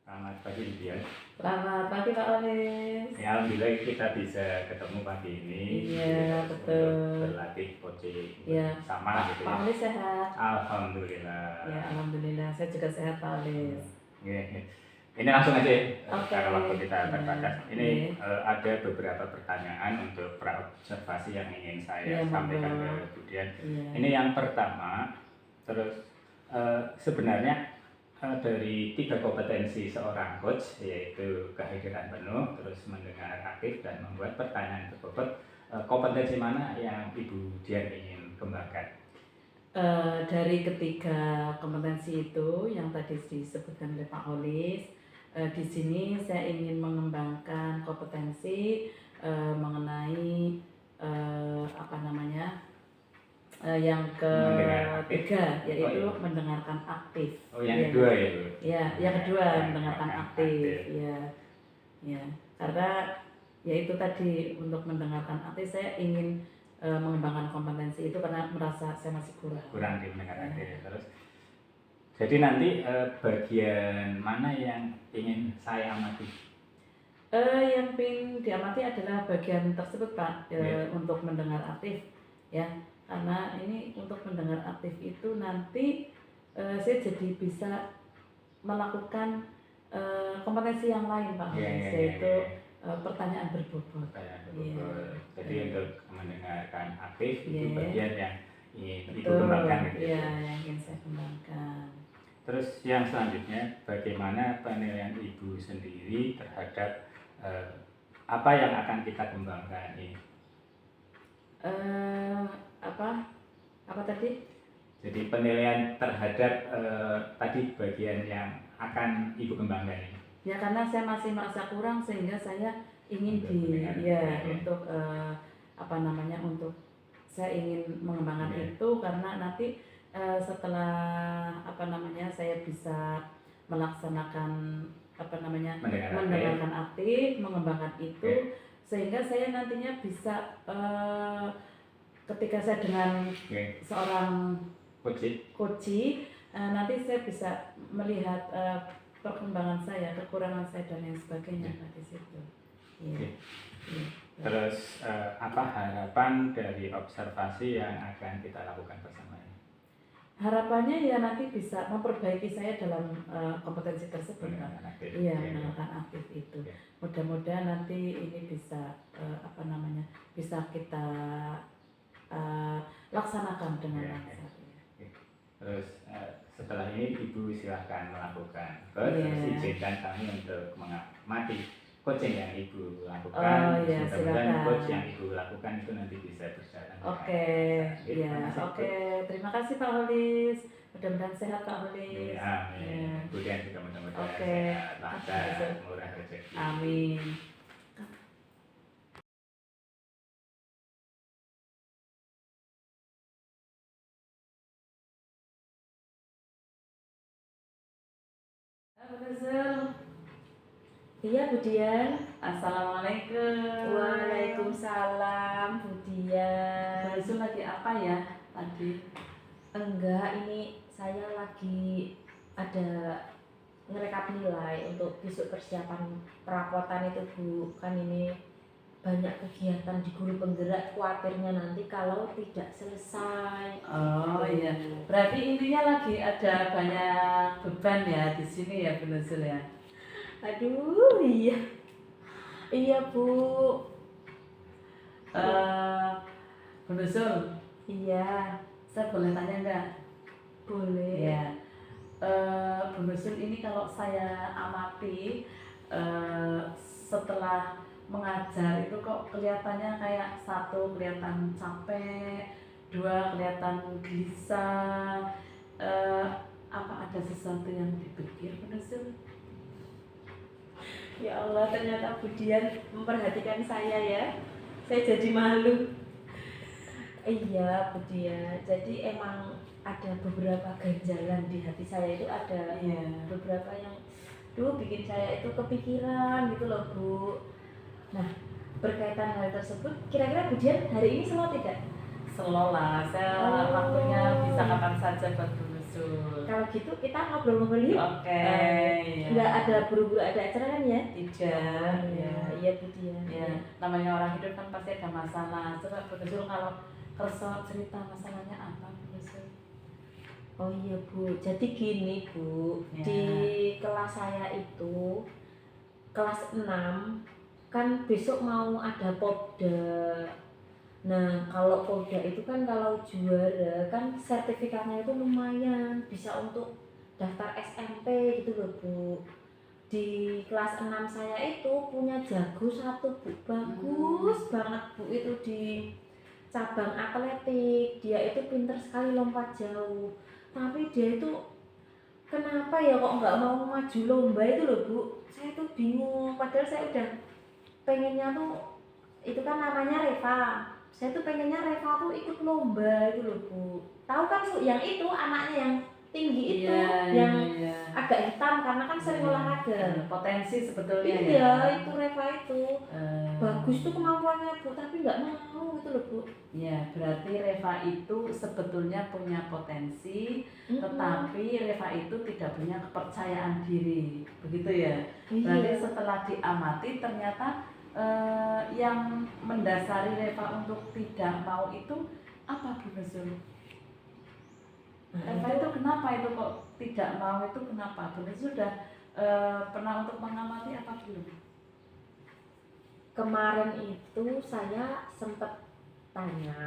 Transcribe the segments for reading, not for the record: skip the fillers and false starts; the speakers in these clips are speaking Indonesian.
Selamat pagi Dian. Selamat pagi Pak Olis. Ya, alhamdulillah kita bisa ketemu pagi ini. Iya, Untuk betul. berlatih coaching Iya, sama gitu Pak ya. Olis sehat? Alhamdulillah. Ya, alhamdulillah. Saya juga sehat Pak Olis. Ya. Ini langsung aja karena waktu kita Ya, terbatas. Ini ya. ada beberapa pertanyaan untuk praobservasi yang ingin saya Ya, sampaikan monggo. ke Bu Dian. Ya. Ini yang pertama, terus sebenarnya dari 3 kompetensi seorang coach, yaitu kehadiran penuh, terus mendengar aktif, dan membuat pertanyaan berbobot. Kompetensi mana yang Ibu Dian ingin kembangkan? Dari ketiga kompetensi itu yang tadi disebutkan oleh Pak Olis, di sini saya ingin mengembangkan kompetensi mengenai yang ketiga, yaitu mendengarkan aktif. Oh, yang kedua ya Bu? Ya, yang kedua mendengarkan aktif. Ya, karena ya itu tadi, untuk mendengarkan aktif saya ingin mengembangkan kompetensi itu karena merasa saya masih kurang di mendengarkan aktif. Terus jadi nanti bagian mana yang ingin saya amati? Yang ingin diamati adalah bagian tersebut Pak, untuk mendengar aktif ya. Karena ini untuk mendengar aktif itu nanti saya jadi bisa melakukan kompetensi yang lain Pak, yaitu pertanyaan berbobot. Jadi untuk mendengarkan aktif itu bagian yang ingin Ibu Betul, kembangkan gitu ya, yang ingin saya kembangkan. Terus yang selanjutnya, bagaimana penilaian Ibu sendiri terhadap apa yang akan kita kembangkan ini? Apa tadi? Jadi penilaian terhadap tadi bagian yang akan Ibu kembangkan ini. Ya, karena saya masih merasa kurang sehingga saya ingin untuk saya ingin mengembangkan itu, karena nanti setelah saya bisa melaksanakan mendengarkan aktif, mengembangkan itu, sehingga saya nantinya bisa ketika saya dengan seorang coach, nanti saya bisa melihat perkembangan saya, kekurangan saya dan lain sebagainya di situ. Terus apa harapan dari observasi yang akan kita lakukan bersama ini? Harapannya ya nanti bisa memperbaiki saya dalam kompetensi tersebut. Mendengarkan aktif itu. Mudah-mudahan nanti ini bisa bisa kita laksanakan dengan lancar. Terus setelah ini Ibu silahkan melakukan terus izinkan kami untuk mengamati coaching yang Ibu lakukan. Mudah-mudahan coach yang Ibu lakukan itu nanti bisa berjalan. Terima kasih Pak Olis. Mudah-mudahan sehat Pak Olis. Amin. Kemudian juga mudah-mudahan sehat, lancar, murah rezeki. Amin. Iya Bu Dian. Assalamualaikum. Waalaikumsalam Bu Dian. Bu lagi apa ya tadi? Enggak, ini saya lagi ada ngerekap nilai untuk besok persiapan perapotan itu Bu. Kan ini banyak kegiatan di guru penggerak, khawatirnya nanti kalau tidak selesai. Oh iya, berarti intinya lagi ada banyak beban ya di sini ya Bu Nuzul ya? Aduh, iya Bu. Bu Nuzul. Iya. Saya boleh tanya enggak? Boleh. Ya. Bu Nuzul ini kalau saya amati setelah mengajar itu kok kelihatannya kayak satu kelihatan capek, dua kelihatan gelisah. Apa ada sesuatu yang dipikir Bu Nuzul? Ya Allah, ternyata Bu Dian memperhatikan saya ya. Saya jadi malu. Iya Bu Dian, jadi emang ada beberapa ganjalan di hati saya itu, ada beberapa yang bikin saya itu kepikiran gitu loh Bu. Nah, berkaitan hal tersebut, kira-kira Bu Dian hari ini slow tidak? Slow lah, saya waktunya bisa kapan saja buat Bu Nuzul. kalau gitu kita ngobrol-ngobrol yuk. Oke. Ya. Nggak ada buru-buru ada acara kan ya? Tidak. Ya. Iya Bu Dian. Ya, namanya orang hidup kan pasti ada masalah. Coba Bu Nurul kalau kerso cerita masalahnya apa Bu Nurul? Oh iya Bu, jadi gini Bu, Ya. di kelas saya itu kelas 6 kan besok mau ada Popda. Nah kalau Popda itu kan kalau juara kan sertifikatnya itu lumayan, bisa untuk daftar SMP gitu loh Bu. Di kelas 6 saya itu punya jago satu Bu, bagus banget Bu, itu di cabang atletik. Dia itu pinter sekali lompat jauh, tapi dia itu kenapa ya kok nggak mau maju lomba itu loh Bu. Saya tuh bingung, padahal saya udah pengennya tuh, itu kan namanya Reva, saya tuh pengennya Reva tuh ikut lomba itu loh Bu. Tahu kan Bu, yang itu anaknya yang tinggi itu, yang agak hitam karena kan sering olahraga. Potensi sebetulnya Iya, ya. itu Reva itu bagus tuh kemampuannya Bu, tapi nggak mau itu loh Bu. Ya, berarti Reva itu sebetulnya punya potensi, tetapi Reva itu tidak punya kepercayaan diri, begitu ya. Berarti Iya. setelah diamati ternyata yang mendasari Reva untuk tidak mau itu apa Bu Nurul? Reva itu kenapa itu kok tidak mau itu kenapa? Bu Nurul sudah pernah untuk mengamati apa belum? Kemarin itu saya sempat tanya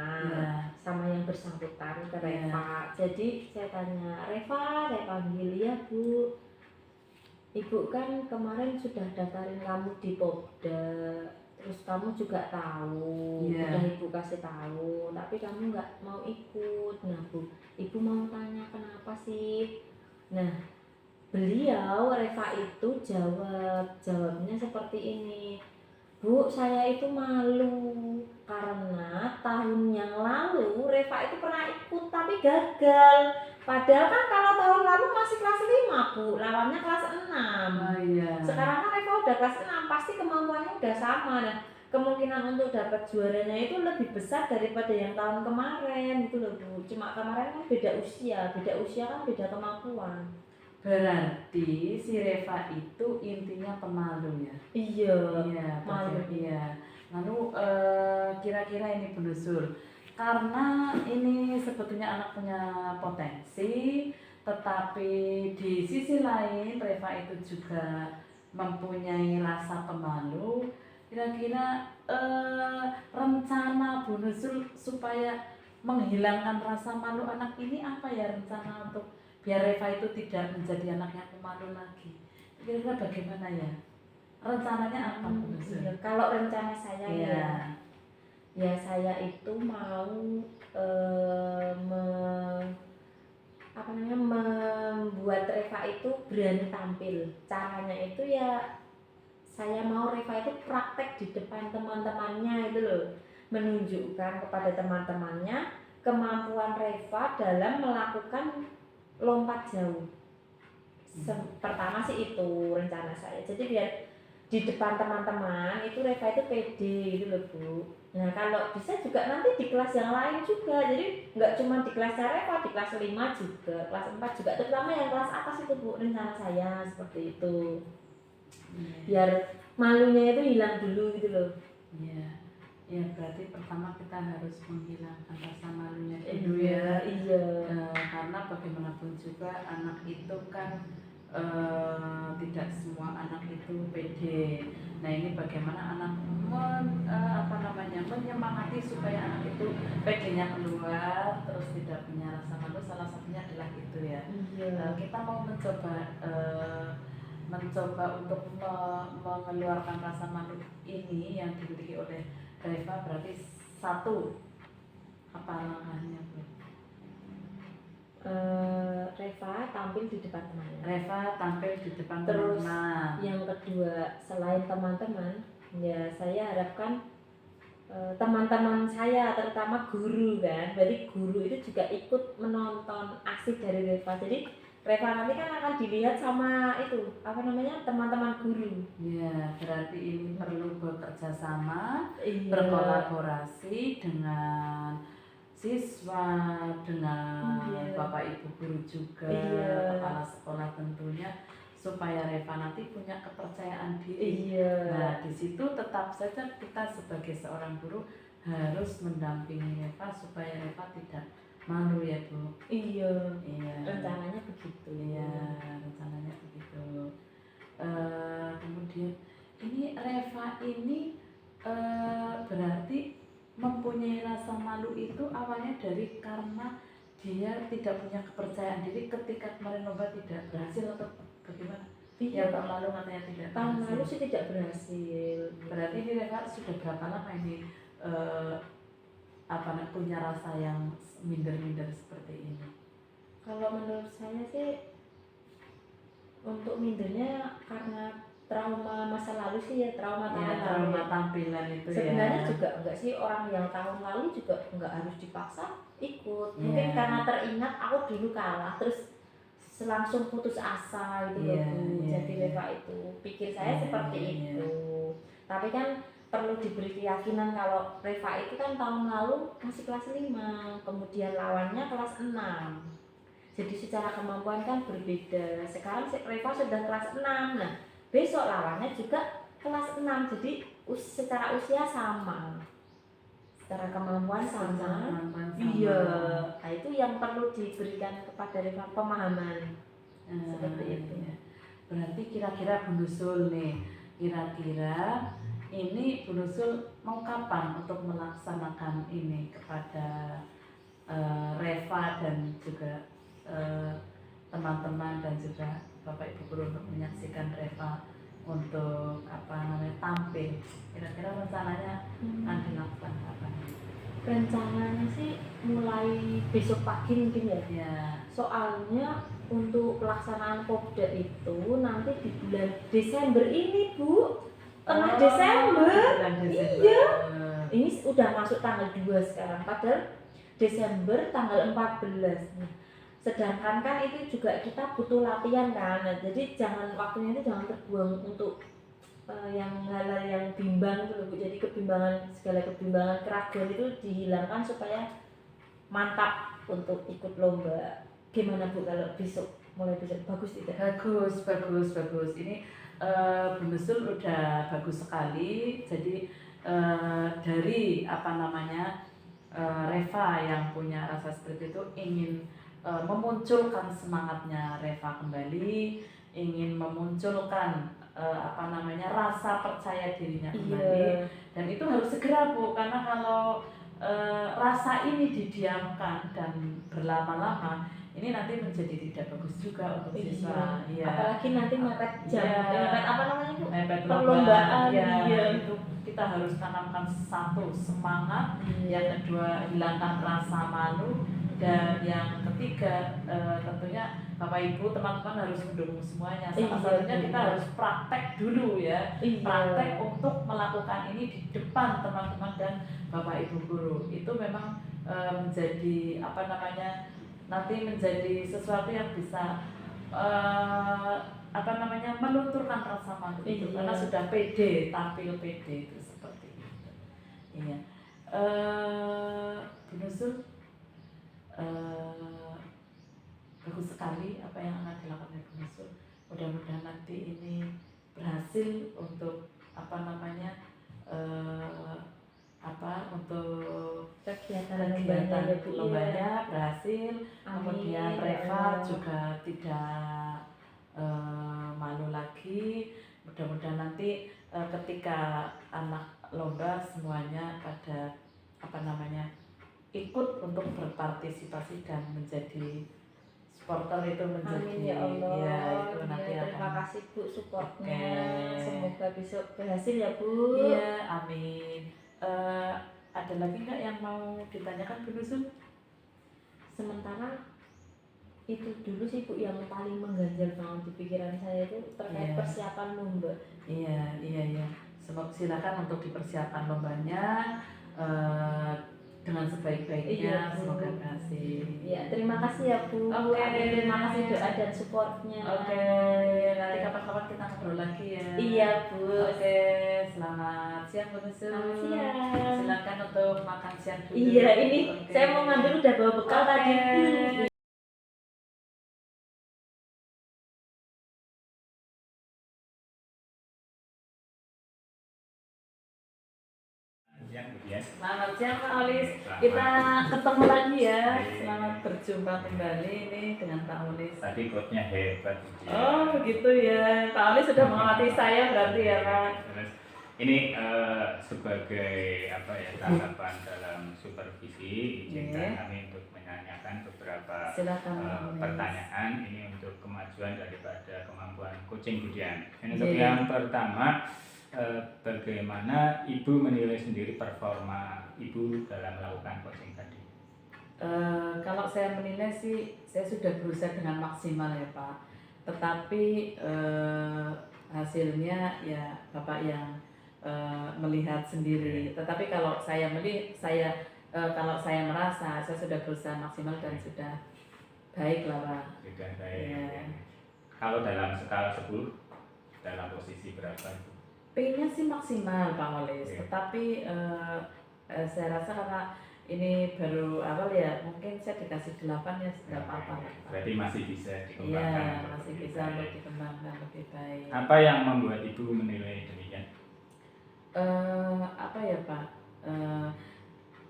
sama yang bersangkutan ke Reva. Jadi saya tanya, Reva, saya panggil, ya Bu, Ibu kan kemarin sudah daftarin kamu di Popda, terus kamu juga tahu, udah Ibu kasih tahu, tapi kamu nggak mau ikut. Nah Bu, Ibu mau tanya kenapa sih? Nah beliau Reva itu jawabnya seperti ini, Bu, saya itu malu karena tahun yang lalu Reva itu pernah ikut tapi gagal. Padahal kan kalau tahun lalu masih kelas 5 Bu, lawannya kelas 6. Oh, iya. Sekarang kan Reva udah kelas 6, pasti kemampuannya udah sama. Nah, kemungkinan untuk dapat juaranya itu lebih besar daripada yang tahun kemarin gitu loh Bu. Cuma kemarin kan beda usia kan beda kemampuan. Berarti si Reva itu intinya pemalu ya? Iya, malu. Iya. Lalu kira-kira ini Bu Nurul, karena ini sebetulnya anak punya potensi, tetapi di sisi lain Reva itu juga mempunyai rasa pemalu. Kira-kira rencana Bu Nurul supaya menghilangkan rasa malu anak ini apa ya, rencana untuk biar Reva itu tidak menjadi anak yang pemalu lagi? Kira-kira bagaimana ya? Rencananya apa Bu Nurul? Iya, kalau rencana saya ya saya itu mau membuat Reva itu berani tampil. Caranya itu ya saya mau Reva itu praktek di depan teman-temannya itu loh, menunjukkan kepada teman-temannya kemampuan Reva dalam melakukan lompat jauh. Pertama sih itu rencana saya. Jadi biar di depan teman-teman itu Reva itu pede gitu loh Bu. Nah kalau bisa juga nanti di kelas yang lain juga. Jadi nggak cuma di kelas Reva, di kelas 5 juga, kelas 4 juga, terutama yang kelas atas itu Bu, rencana saya seperti itu. Biar malunya itu hilang dulu gitu loh. Iya. Ya berarti pertama kita harus menghilangkan rasa malunya dulu ya. Iya. Karena bagaimanapun juga anak itu kan tidak semua anak itu pede. Nah ini bagaimana anak menyemangati supaya anak itu pedenya keluar, terus tidak punya rasa malu. Salah satunya adalah itu ya. Kita mau mencoba untuk mengeluarkan rasa malu ini yang dimiliki oleh Reva. Berarti satu, apa langkahnya Bu? Reva tampil di depan temannya. Terus yang kedua, selain teman-teman, ya saya harapkan teman-teman saya, terutama guru kan. Berarti guru itu juga ikut menonton aksi dari Reva. Jadi Reva nanti kan akan dilihat sama itu teman-teman guru. Ya, berarti ini perlu bekerja sama, berkolaborasi dengan siswa, dengan Iya. Bapak Ibu guru juga, Iya. kepala sekolah tentunya, supaya Reva nanti punya kepercayaan diri. Iya. Nah, di situ tetap saja kita sebagai seorang guru harus mendampingi Reva supaya Reva tidak malu ya Bu. Iya. Iya. Rencananya begitu. Iya, rencananya begitu. Kemudian ini Reva ini berarti mempunyai rasa malu itu awalnya dari karena dia tidak punya kepercayaan diri ketika kemarin lomba tidak berhasil atau bagaimana? Iya. Yang tahun lalu katanya tidak Tahun berhasil. lalu sih tidak berhasil. Berarti ini Reva sudah berapa lama ini punya rasa yang minder-minder seperti ini? Kalau menurut saya sih untuk mindernya karena trauma masa lalu sih ya, trauma tahun Ya, lalu. trauma tampilan itu Sebenarnya ya. juga enggak sih, orang yang tahun lalu juga enggak harus dipaksa ikut. Mungkin Iya. karena teringat aku dulu kalah terus langsung putus asa gitu loh Iya, Bu. iya, Jadi iya. Reva itu pikir saya Iya, seperti iya, iya. itu. Tapi kan perlu diberi keyakinan kalau Reva itu kan tahun lalu masih kelas 5, kemudian lawannya kelas 6. Jadi secara kemampuan kan berbeda. Sekarang Reva sudah kelas 6. Nah, besok lawannya juga kelas 6. Jadi secara usia sama. Secara kemampuan sama. Kemampuan sama. Iya. Nah, itu yang perlu diberikan kepada Reva, pemahaman. Ah, Seperti itu. iya. Berarti kira-kira Bu Nusul nih, kira-kira ini Bu Nusul mau kapan untuk melaksanakan ini kepada Reva dan juga teman-teman dan juga Bapak Ibu guru untuk menyaksikan Reva untuk tampil. Kira-kira rencananya akan dilakukan kapan? Rencananya sih mulai besok pagi mungkin ya. Ya. Soalnya untuk pelaksanaan Popda itu nanti di bulan Desember ini Bu. Tengah Desember. Bulan Desember. Iya. Ini udah masuk tanggal 2 sekarang. Padahal Desember tanggal 14. Nah, sedangkan kan itu juga kita butuh latihan kan. Nah, jadi waktunya itu jangan terbuang untuk yang hal-hal yang bimbang itu loh Bu. Jadi segala kebimbangan, keraguan itu dihilangkan supaya mantap untuk ikut lomba. Gimana Bu kalau mulai besok bagus tidak? Bagus. Ini Bu Nusul udah bagus sekali. Jadi dari Reva yang punya rasa seperti itu ingin memunculkan semangatnya Reva kembali, ingin memunculkan rasa percaya dirinya kembali. Dan itu harus segera Bu, karena kalau rasa ini didiamkan dan berlama-lama ini nanti menjadi tidak bagus juga untuk siswa. Iya. Apalagi nanti mepet jam, mepet apa namanya Bu? Mepet Perlombaan. Iya. Itu kita harus tanamkan satu semangat, yang kedua hilangkan rasa malu, dan yang ketiga tentunya Bapak Ibu teman-teman harus mendukung semuanya. Salah satunya kita harus praktek dulu ya. Praktek untuk melakukan ini di depan teman-teman dan Bapak Ibu guru. Itu memang menjadi nanti menjadi sesuatu yang bisa melunturkan rasa malu itu, karena sudah pede, tampil pede itu seperti itu. Iya. Bu Nusul, bagus sekali apa yang akan dilakukan oleh Bu Nusul. Mudah-mudahan nanti ini berhasil untuk untuk kegiatan lombanya berhasil. Kemudian Amin. Reva juga tidak malu lagi. Mudah-mudahan nanti ketika anak lomba semuanya pada ikut untuk berpartisipasi dan menjadi supporter, itu menjadi. Amin ya Allah. Ya, itu nanti terima akan. kasih Bu supportnya. Oke. Semoga besok berhasil ya Bu. Iya, amin. Ada lagi nggak yang mau ditanyakan Bu Nusul? Sementara itu dulu sih Bu yang paling mengganjal banget di pikiran saya itu terkait persiapan lomba. Iya. Semoga silakan untuk dipersiapkan lombanya dengan sebaik-baiknya. Semoga berhasil. Iya, terima kasih ya Bu. Oke. Terima kasih doa dan supportnya. Oke, nanti kapan-kapan kita ngobrol lagi ya. Iya Bu. Oke, selamat siang Bu Nusul. Selamat siang. Silakan silakan untuk makan siang dulu. Iya, ini Oke. saya mau ngambil udah bawa bekal Oke. tadi. Siang, Bu Dian. Selamat siang Pak Olis. Selamat. Kita ketemu lagi ya. Baik. Selamat berjumpa kembali nih dengan Pak Olis. Tadi quote-nya hebat, Bu Dian. Oh begitu ya. Pak Olis sudah mengamati saya berarti ya Pak. Terus ini sebagai apa ya tahapan dalam supervisi, izinkan Iya. kami untuk menanyakan beberapa Silakan Pak Olis. pertanyaan ini untuk kemajuan daripada kemampuan coaching Bu Dian. Dan untuk Iya. yang pertama, bagaimana Ibu menilai sendiri performa Ibu dalam melakukan coaching tadi? Kalau saya menilai sih, saya sudah berusaha dengan maksimal ya Pak. Tetapi hasilnya ya Bapak yang melihat sendiri. Tetapi kalau saya kalau saya merasa saya sudah berusaha maksimal dan sudah baik lah Pak. Sudah baik. Iya. Kalau dalam skala 10, dalam posisi berapa Ibu? Pengennya sih maksimal Pak Olis, Iya. tetapi saya rasa karena ini baru awal ya, mungkin saya dikasih 8 ya nggak apa-apa lah, Pak. Berarti masih bisa Iya, dikembangkan. untuk masih lebih bisa baik. untuk dikembangkan lebih baik. Apa yang membuat Ibu menilai demikian? Apa ya Pak?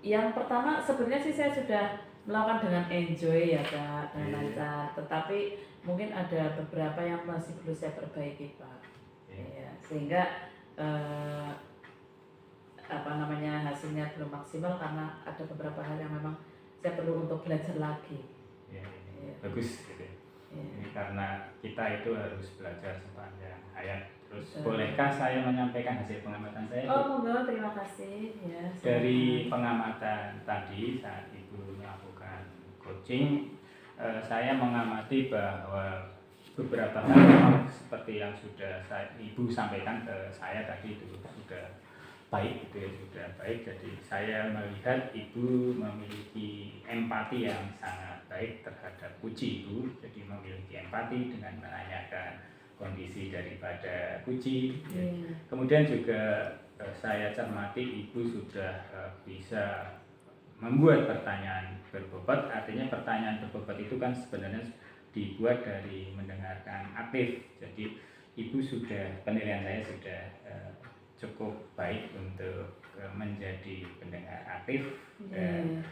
Yang pertama sebenarnya sih saya sudah melakukan dengan enjoy ya Pak, dengan Iya. lancar. Tetapi mungkin ada beberapa yang masih perlu saya perbaiki Pak. Iya. Ya, sehingga apa namanya hasilnya belum maksimal karena ada beberapa hal yang memang saya perlu untuk belajar lagi. Ya, Iya. bagus gitu. Iya. Ini karena kita itu harus belajar sepanjang hayat. Terus Betul. bolehkah saya menyampaikan hasil pengamatan saya? Bu? Oh monggo, terima kasih ya. Dari pengamatan tadi saat Ibu melakukan coaching, saya mengamati bahwa beberapa hal memang seperti yang sudah Ibu sampaikan ke saya tadi itu sudah baik gitu ya, sudah baik. Jadi saya melihat Ibu memiliki empati yang sangat baik terhadap kuci Ibu. Jadi memiliki empati dengan menanyakan kondisi daripada kuci. Iya. Kemudian juga saya cermati Ibu sudah bisa membuat pertanyaan berbobot. Artinya pertanyaan berbobot itu kan sebenarnya dibuat dari mendengarkan aktif. Jadi Ibu sudah, penilaian saya sudah cukup baik untuk menjadi pendengar aktif dan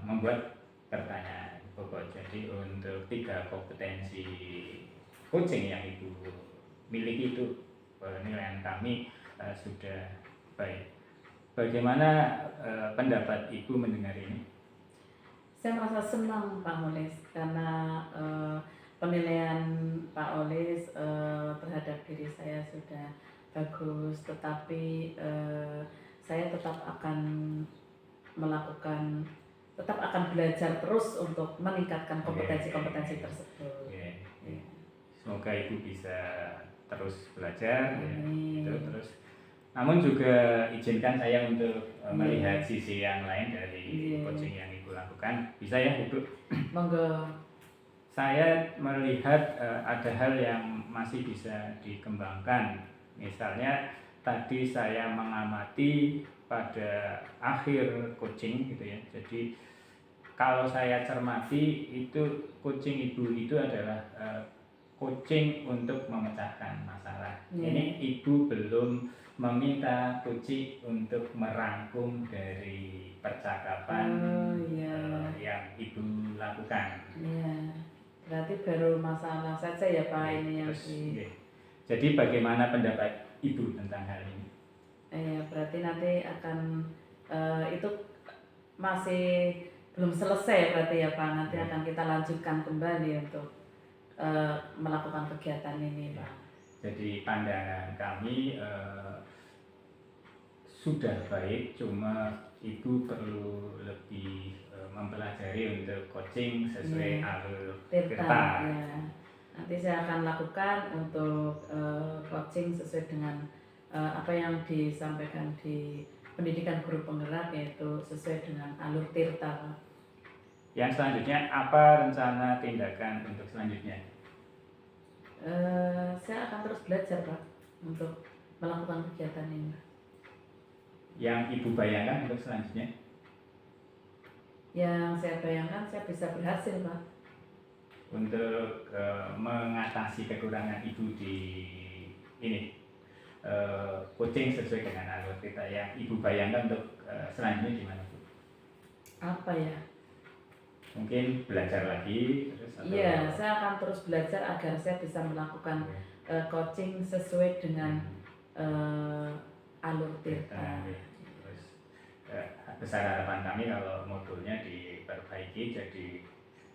membuat pertanyaan bobot. Jadi untuk 3 kompetensi coaching yang Ibu miliki itu penilaian kami sudah baik. Bagaimana pendapat Ibu mendengar ini? Saya merasa senang Pak Olis karena penilaian Pak Olis terhadap diri saya sudah bagus, tetapi saya tetap akan belajar terus untuk meningkatkan kompetensi-kompetensi tersebut. Oke. Semoga Ibu bisa terus belajar ya. Amin. Gitu, terus namun juga izinkan saya untuk melihat sisi yang lain dari Iya. coaching yang Ibu lakukan. Bisa ya Ibu? Monggo. Saya melihat ada hal yang masih bisa dikembangkan. Misalnya tadi saya mengamati pada akhir coaching gitu ya. Jadi kalau saya cermati itu coaching Ibu itu adalah coaching untuk memecahkan masalah. Yeah. Ini Ibu belum meminta coaching untuk merangkum dari percakapan yang Ibu lakukan. Iya. Berarti baru masalah saja ya Pak ini yang Terus, di. jadi bagaimana pendapat Ibu tentang hal ini? Berarti nanti akan itu masih belum selesai berarti ya Pak. Nanti akan kita lanjutkan kembali untuk melakukan kegiatan ini Pak. Jadi pandangan kami sudah baik, cuma Ibu perlu lebih mempelajari untuk coaching sesuai alur Tirta. Ya. Nanti saya akan lakukan untuk coaching sesuai dengan apa yang disampaikan di pendidikan guru penggerak, yaitu sesuai dengan alur Tirta. Yang selanjutnya, apa rencana tindakan untuk selanjutnya? Saya akan terus belajar Pak untuk melakukan kegiatan ini. yang Ibu bayangkan untuk selanjutnya? Yang saya bayangkan saya bisa berhasil, Pak. Untuk mengatasi kekurangan Ibu di ini coaching sesuai dengan alur kita yang Ibu bayangkan untuk selanjutnya gimana Bu? Apa ya? Mungkin belajar lagi terus atau Iya, saya akan terus belajar agar saya bisa melakukan coaching sesuai dengan alur Tirta. Terus besar harapan kami kalau modulnya diperbaiki jadi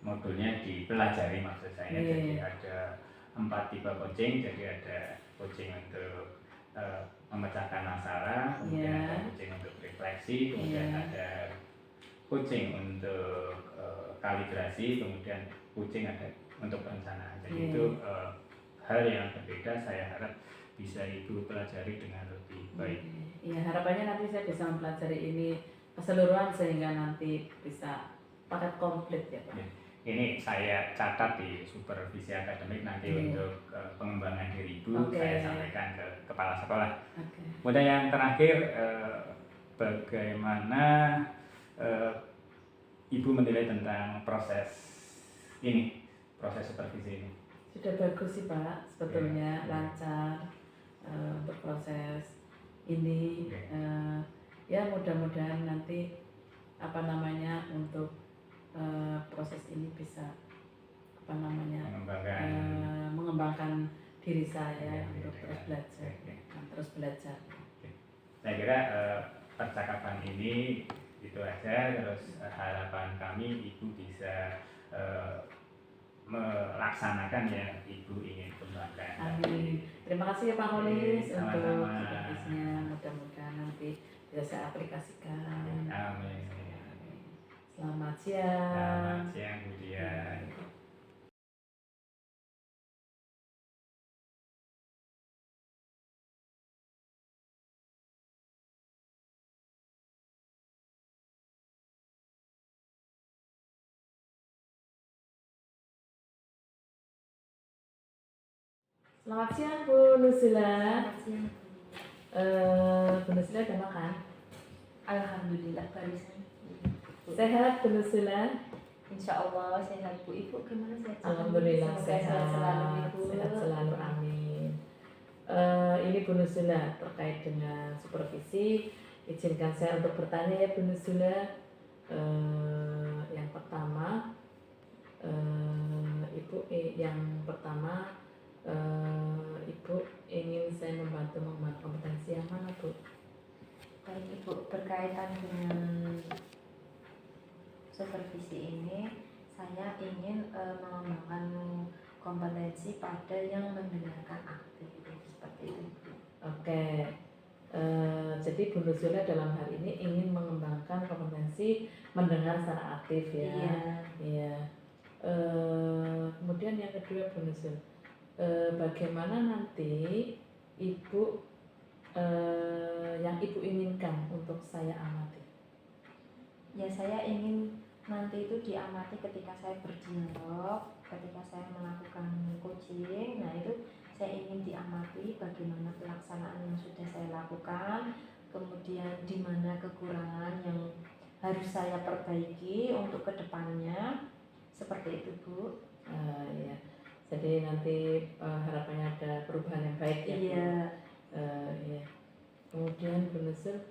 modulnya dipelajari maksud saya. Jadi ada 4 tipe coaching, jadi ada coaching untuk memecahkan masalah, kemudian ada coaching untuk refleksi, kemudian ada coaching untuk kalibrasi, kemudian coaching ada untuk perencanaan. Jadi itu hal yang berbeda, saya harap bisa Ibu pelajari dengan lebih baik. Iya, harapannya nanti saya bisa mempelajari ini keseluruhan sehingga nanti bisa paket komplit ya Pak. Ini saya catat di supervisi akademik nanti untuk pengembangan diri Ibu, saya sampaikan ke kepala sekolah. Kemudian yang terakhir, bagaimana Ibu menilai tentang proses supervisi ini? Sudah bagus sih Pak, sebetulnya lancar untuk proses ini. Ya mudah-mudahan nanti untuk proses ini bisa mengembangkan diri saya untuk terus belajar. Saya kira percakapan ini itu aja, terus harapan kami Ibu bisa melaksanakan yang Ibu ingin kembangkan. Amin. Terima kasih ya Pak Holis untuk supervisinya, mudah-mudahan nanti bisa saya aplikasikan. Amin. Selamat siang. Selamat siang Bu Dian. Selamat siang Bu Nuzila. Selamat siang. Bu Nuzila udah makan? Alhamdulillah barusan. Sehat Bu Nuzila? Insya Allah sehat Bu. Ibu gimana sehat? Alhamdulillah sehat selalu Ibu. Sehat selalu, amin. Ini Bu Nuzila terkait dengan supervisi. Izinkan saya untuk bertanya ya Bu Nuzila. Yang pertama, Ibu ingin saya membantu mengemban kompetensi yang mana Bu? Baik Ibu, berkaitan dengan supervisi ini, saya ingin mengembangkan kompetensi pada yang mendengarkan aktif, seperti itu. Oke, jadi Bu Nuzula dalam hal ini ingin mengembangkan kompetensi mendengar secara aktif ya. Iya. Kemudian yang kedua Bu Nuzul, bagaimana nanti Ibu yang Ibu inginkan untuk saya amati? Ya saya ingin nanti itu diamati ketika saya berdialog, ketika saya melakukan coaching. Nah itu saya ingin diamati bagaimana pelaksanaan yang sudah saya lakukan, kemudian di mana kekurangan yang harus saya perbaiki untuk kedepannya, seperti itu Bu. Ya. Jadi nanti harapannya ada perubahan yang baik ya. Iya. Ya. Kemudian Bu Nuzul,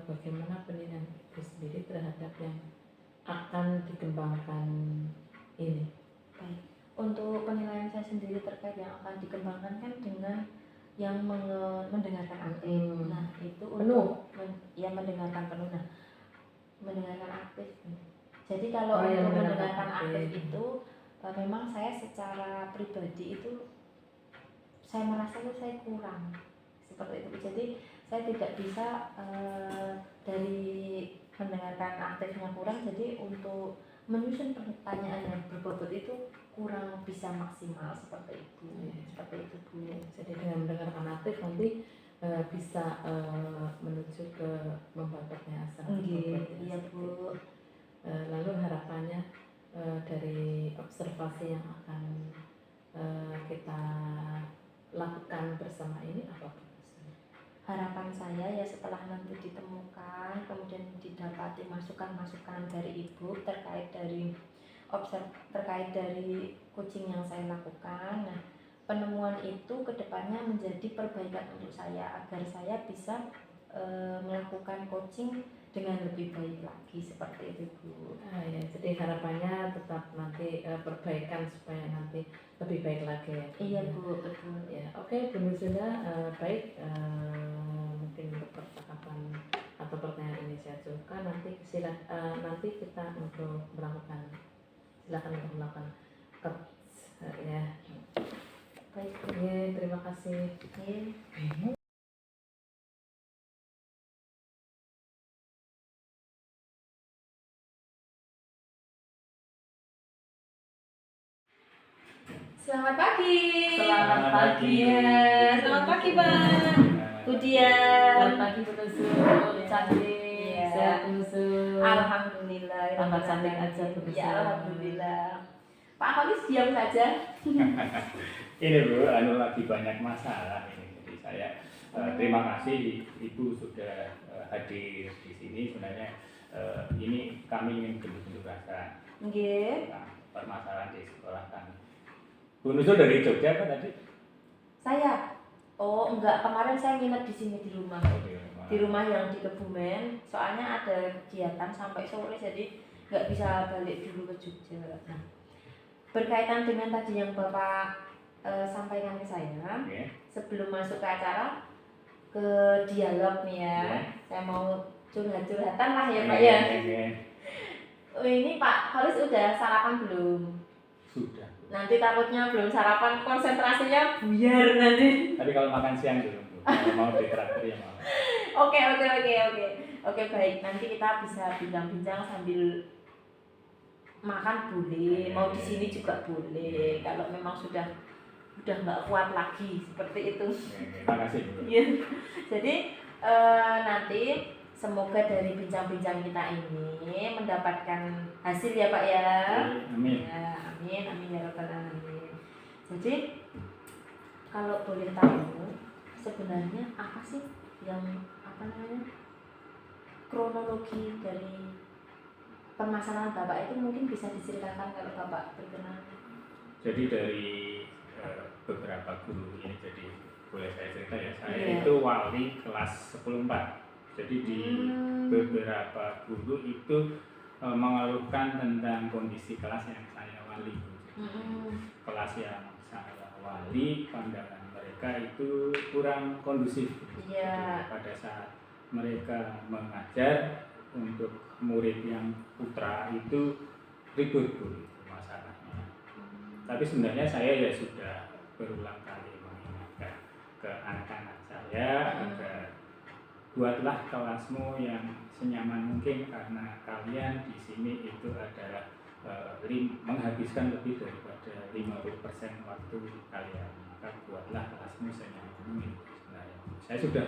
bagaimana penilaian Ibu sendiri terhadap yang akan dikembangkan ini? Baik, untuk penilaian saya sendiri terkait yang akan dikembangkan kan dengan yang mendengarkan aktif. Nah itu untuk mendengarkan penuh. Nah mendengarkan aktif. Jadi kalau untuk mendengarkan aktif itu memang saya secara pribadi itu saya merasa saya kurang seperti itu. Jadi saya tidak bisa dari mendengarkan aktifnya kurang, jadi untuk menyusun pertanyaan yang berbobot itu kurang bisa maksimal seperti itu. Seperti itu Bu. Jadi dengan mendengarkan aktif nanti bisa menuju ke membentuknya asal. Iya Bu. Lalu harapannya dari observasi yang akan kita lakukan bersama ini apa Bu? Harapan saya ya setelah nanti ditemukan, kemudian didapati masukan-masukan dari ibu terkait dari kucing yang saya lakukan. Nah, penemuan itu kedepannya menjadi perbaikan untuk saya agar saya bisa melakukan coaching dengan lebih baik lagi seperti itu Bu. Ya, jadi harapannya tetap nanti perbaikan supaya nanti lebih baik lagi ya. Iya Bu, betul. Ya, oke Bu Nuzula, baik, mungkin untuk percakapan atau pertanyaan ini saya cukupkan. Nanti nanti kita untuk melakukan, silakan untuk melakukan ya. Baik. Oke, terima kasih. Iya. Selamat pagi. Selamat pagi ya. Selamat pagi Bang. Budian. Selamat pagi Bu Nuzul, cantik. Iya. Sehat Bu Nuzul. Alhamdulillah. Tambah cantik aja Bu Nuzul. Ya alhamdulillah. Pak Halis diam saja. Ini Bu, lagi banyak masalah ini. Jadi saya terima kasih Ibu sudah hadir di sini. Sebenarnya ini kami ingin bentuk-bentuk rasa Nggih. permasalahan di sekolah kami. Bu Nuzul dari Jogja kan tadi? Saya. Oh, enggak, kemarin saya nginep di sini di rumah. Di rumah yang di Kebumen. Soalnya ada kegiatan sampai sore jadi nggak bisa balik dulu ke Jogja. Nah, berkaitan dengan tadi yang Bapak sampaikan ke saya, sebelum masuk ke acara, ke dialog nih ya, saya mau curhat-curhatan lah ya Pak ya. Oh, ini Pak Halis udah sarapan belum? Sudah. Nanti takutnya belum sarapan, konsentrasinya buyar nanti. Tapi kalau makan siang dulu, Bu. Kalau mau ditraktir ya mau. Oke, baik. Nanti kita bisa bincang-bincang sambil makan boleh, mau di sini juga boleh. Kalau memang sudah nggak kuat lagi seperti itu. Terima kasih Bu. Iya. Jadi nanti semoga dari bincang-bincang kita ini mendapatkan hasil ya Pak ya. Amin. Ya, amin ya rabbal alamin. Jadi kalau boleh tahu sebenarnya apa sih yang kronologi dari permasalahan Bapak itu mungkin bisa diceritakan kalau Bapak berkenan. Jadi dari beberapa guru ini, jadi boleh saya cerita ya, saya Iya. itu wali kelas 10-4. Jadi di beberapa guru itu mengeluhkan tentang kondisi kelas yang saya wali. Kelas yang saya wali, pandangan mereka itu kurang kondusif. Iya. Jadi pada saat mereka mengajar untuk murid yang putra itu ribut Bu masalahnya. Tapi sebenarnya saya ya sudah berulang kali mengingatkan ke anak-anak saya agar buatlah kelasmu yang senyaman mungkin karena kalian di sini itu adalah menghabiskan lebih daripada 50% waktu kalian. Maka buatlah kelasmu senyaman mungkin. Sebenarnya saya sudah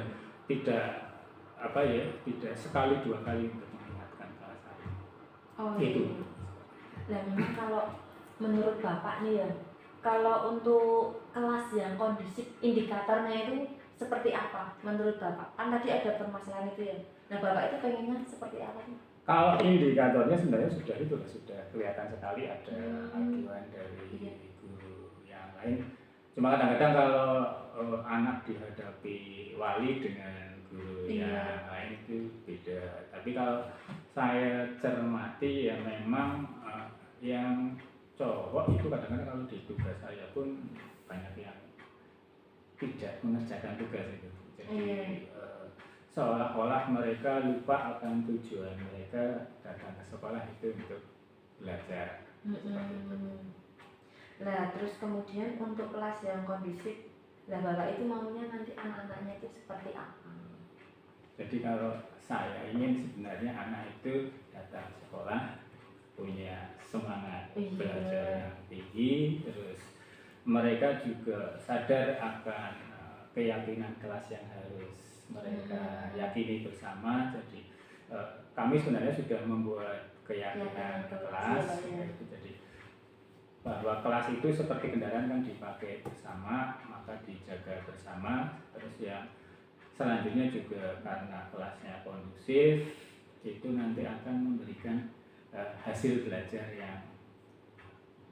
tidak sekali dua kali untuk mengingatkan kelas saya. Oh, Itu. Nah, memang kalau menurut Bapak nih ya, kalau untuk kelas yang kondusif indikatornya itu seperti apa menurut Bapak? Kan tadi ada permasalahan itu ya. Nah, Bapak itu pengennya seperti apa sih? Kalau indikatornya sebenarnya sudah kelihatan sekali ada aduan dari guru yang lain. Cuma kadang-kadang kalau anak dihadapi wali dengan guru yang lain itu beda. Tapi kalau saya cermati ya memang yang cowok itu kadang-kadang kalau di tugas saya pun banyak yang tidak mengerjakan tugas itu. Jadi seolah-olah mereka lupa akan tujuan mereka datang ke sekolah itu untuk belajar. Nah, terus kemudian untuk kelas yang kondusif, lah Bapak itu maunya nanti anak-anaknya itu seperti apa? Jadi kalau saya ingin sebenarnya anak itu datang sekolah punya semangat belajar yang tinggi, terus mereka juga sadar akan keyakinan kelas yang harus mereka yakini bersama. Jadi kami sebenarnya sudah membuat keyakinan kelas, jadi bahwa kelas itu seperti kendaraan kan dipakai bersama, maka dijaga bersama. Terus yang selanjutnya juga karena kelasnya kondusif, itu nanti akan memberikan hasil belajar yang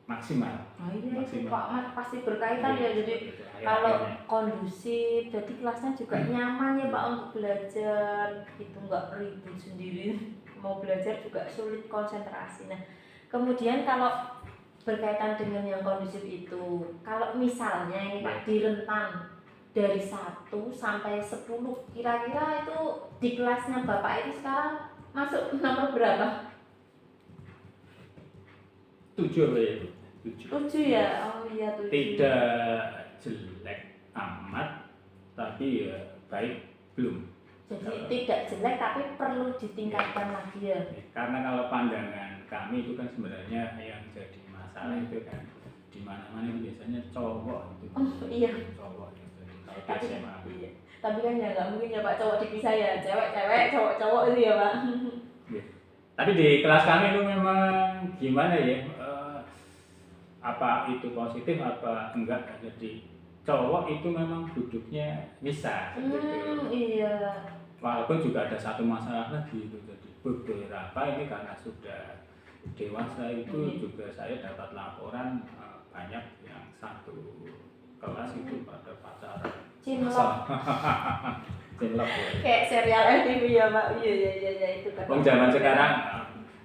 maksimal. Nah ini Maksimal. Pak pasti berkaitan ya, jadi Gitu, kalau akhirnya. kondusif, jadi kelasnya juga nyaman ya Pak untuk belajar, itu nggak ribut sendiri, mau belajar juga sulit konsentrasi. Nah kemudian kalau berkaitan dengan yang kondusif itu, kalau misalnya ini Pak di rentan dari 1 sampai 10, kira-kira itu di kelasnya Bapak itu sekarang masuk nomor berapa? 7 apa ya? 7. 7 ya? Oh iya 7. Tidak jelek amat, tapi ya baik belum. Jadi tidak jelek tapi perlu ditingkatkan lagi ya. Karena kalau pandangan kami itu kan sebenarnya yang jadi masalah itu kan di mana-mana biasanya cowok itu. Oh iya. Cowok itu. Kalau di Tapi, SMA. iya. Tapi kan ya nggak mungkin ya Pak cowok dipisah ya, cewek-cewek, cowok-cowok itu ya Pak. Tapi di kelas kami itu memang gimana ya? Apa itu positif apa enggak? Jadi cowok itu memang duduknya bisa gitu. Iya. Walaupun juga ada satu masalah lagi itu, jadi beberapa ini karena sudah dewasa itu juga saya dapat laporan banyak yang satu kelas itu pada pacaran. Cinlok. Cinlok ya. Kayak serial TV ya Pak. Iya itu kan. Zaman sekarang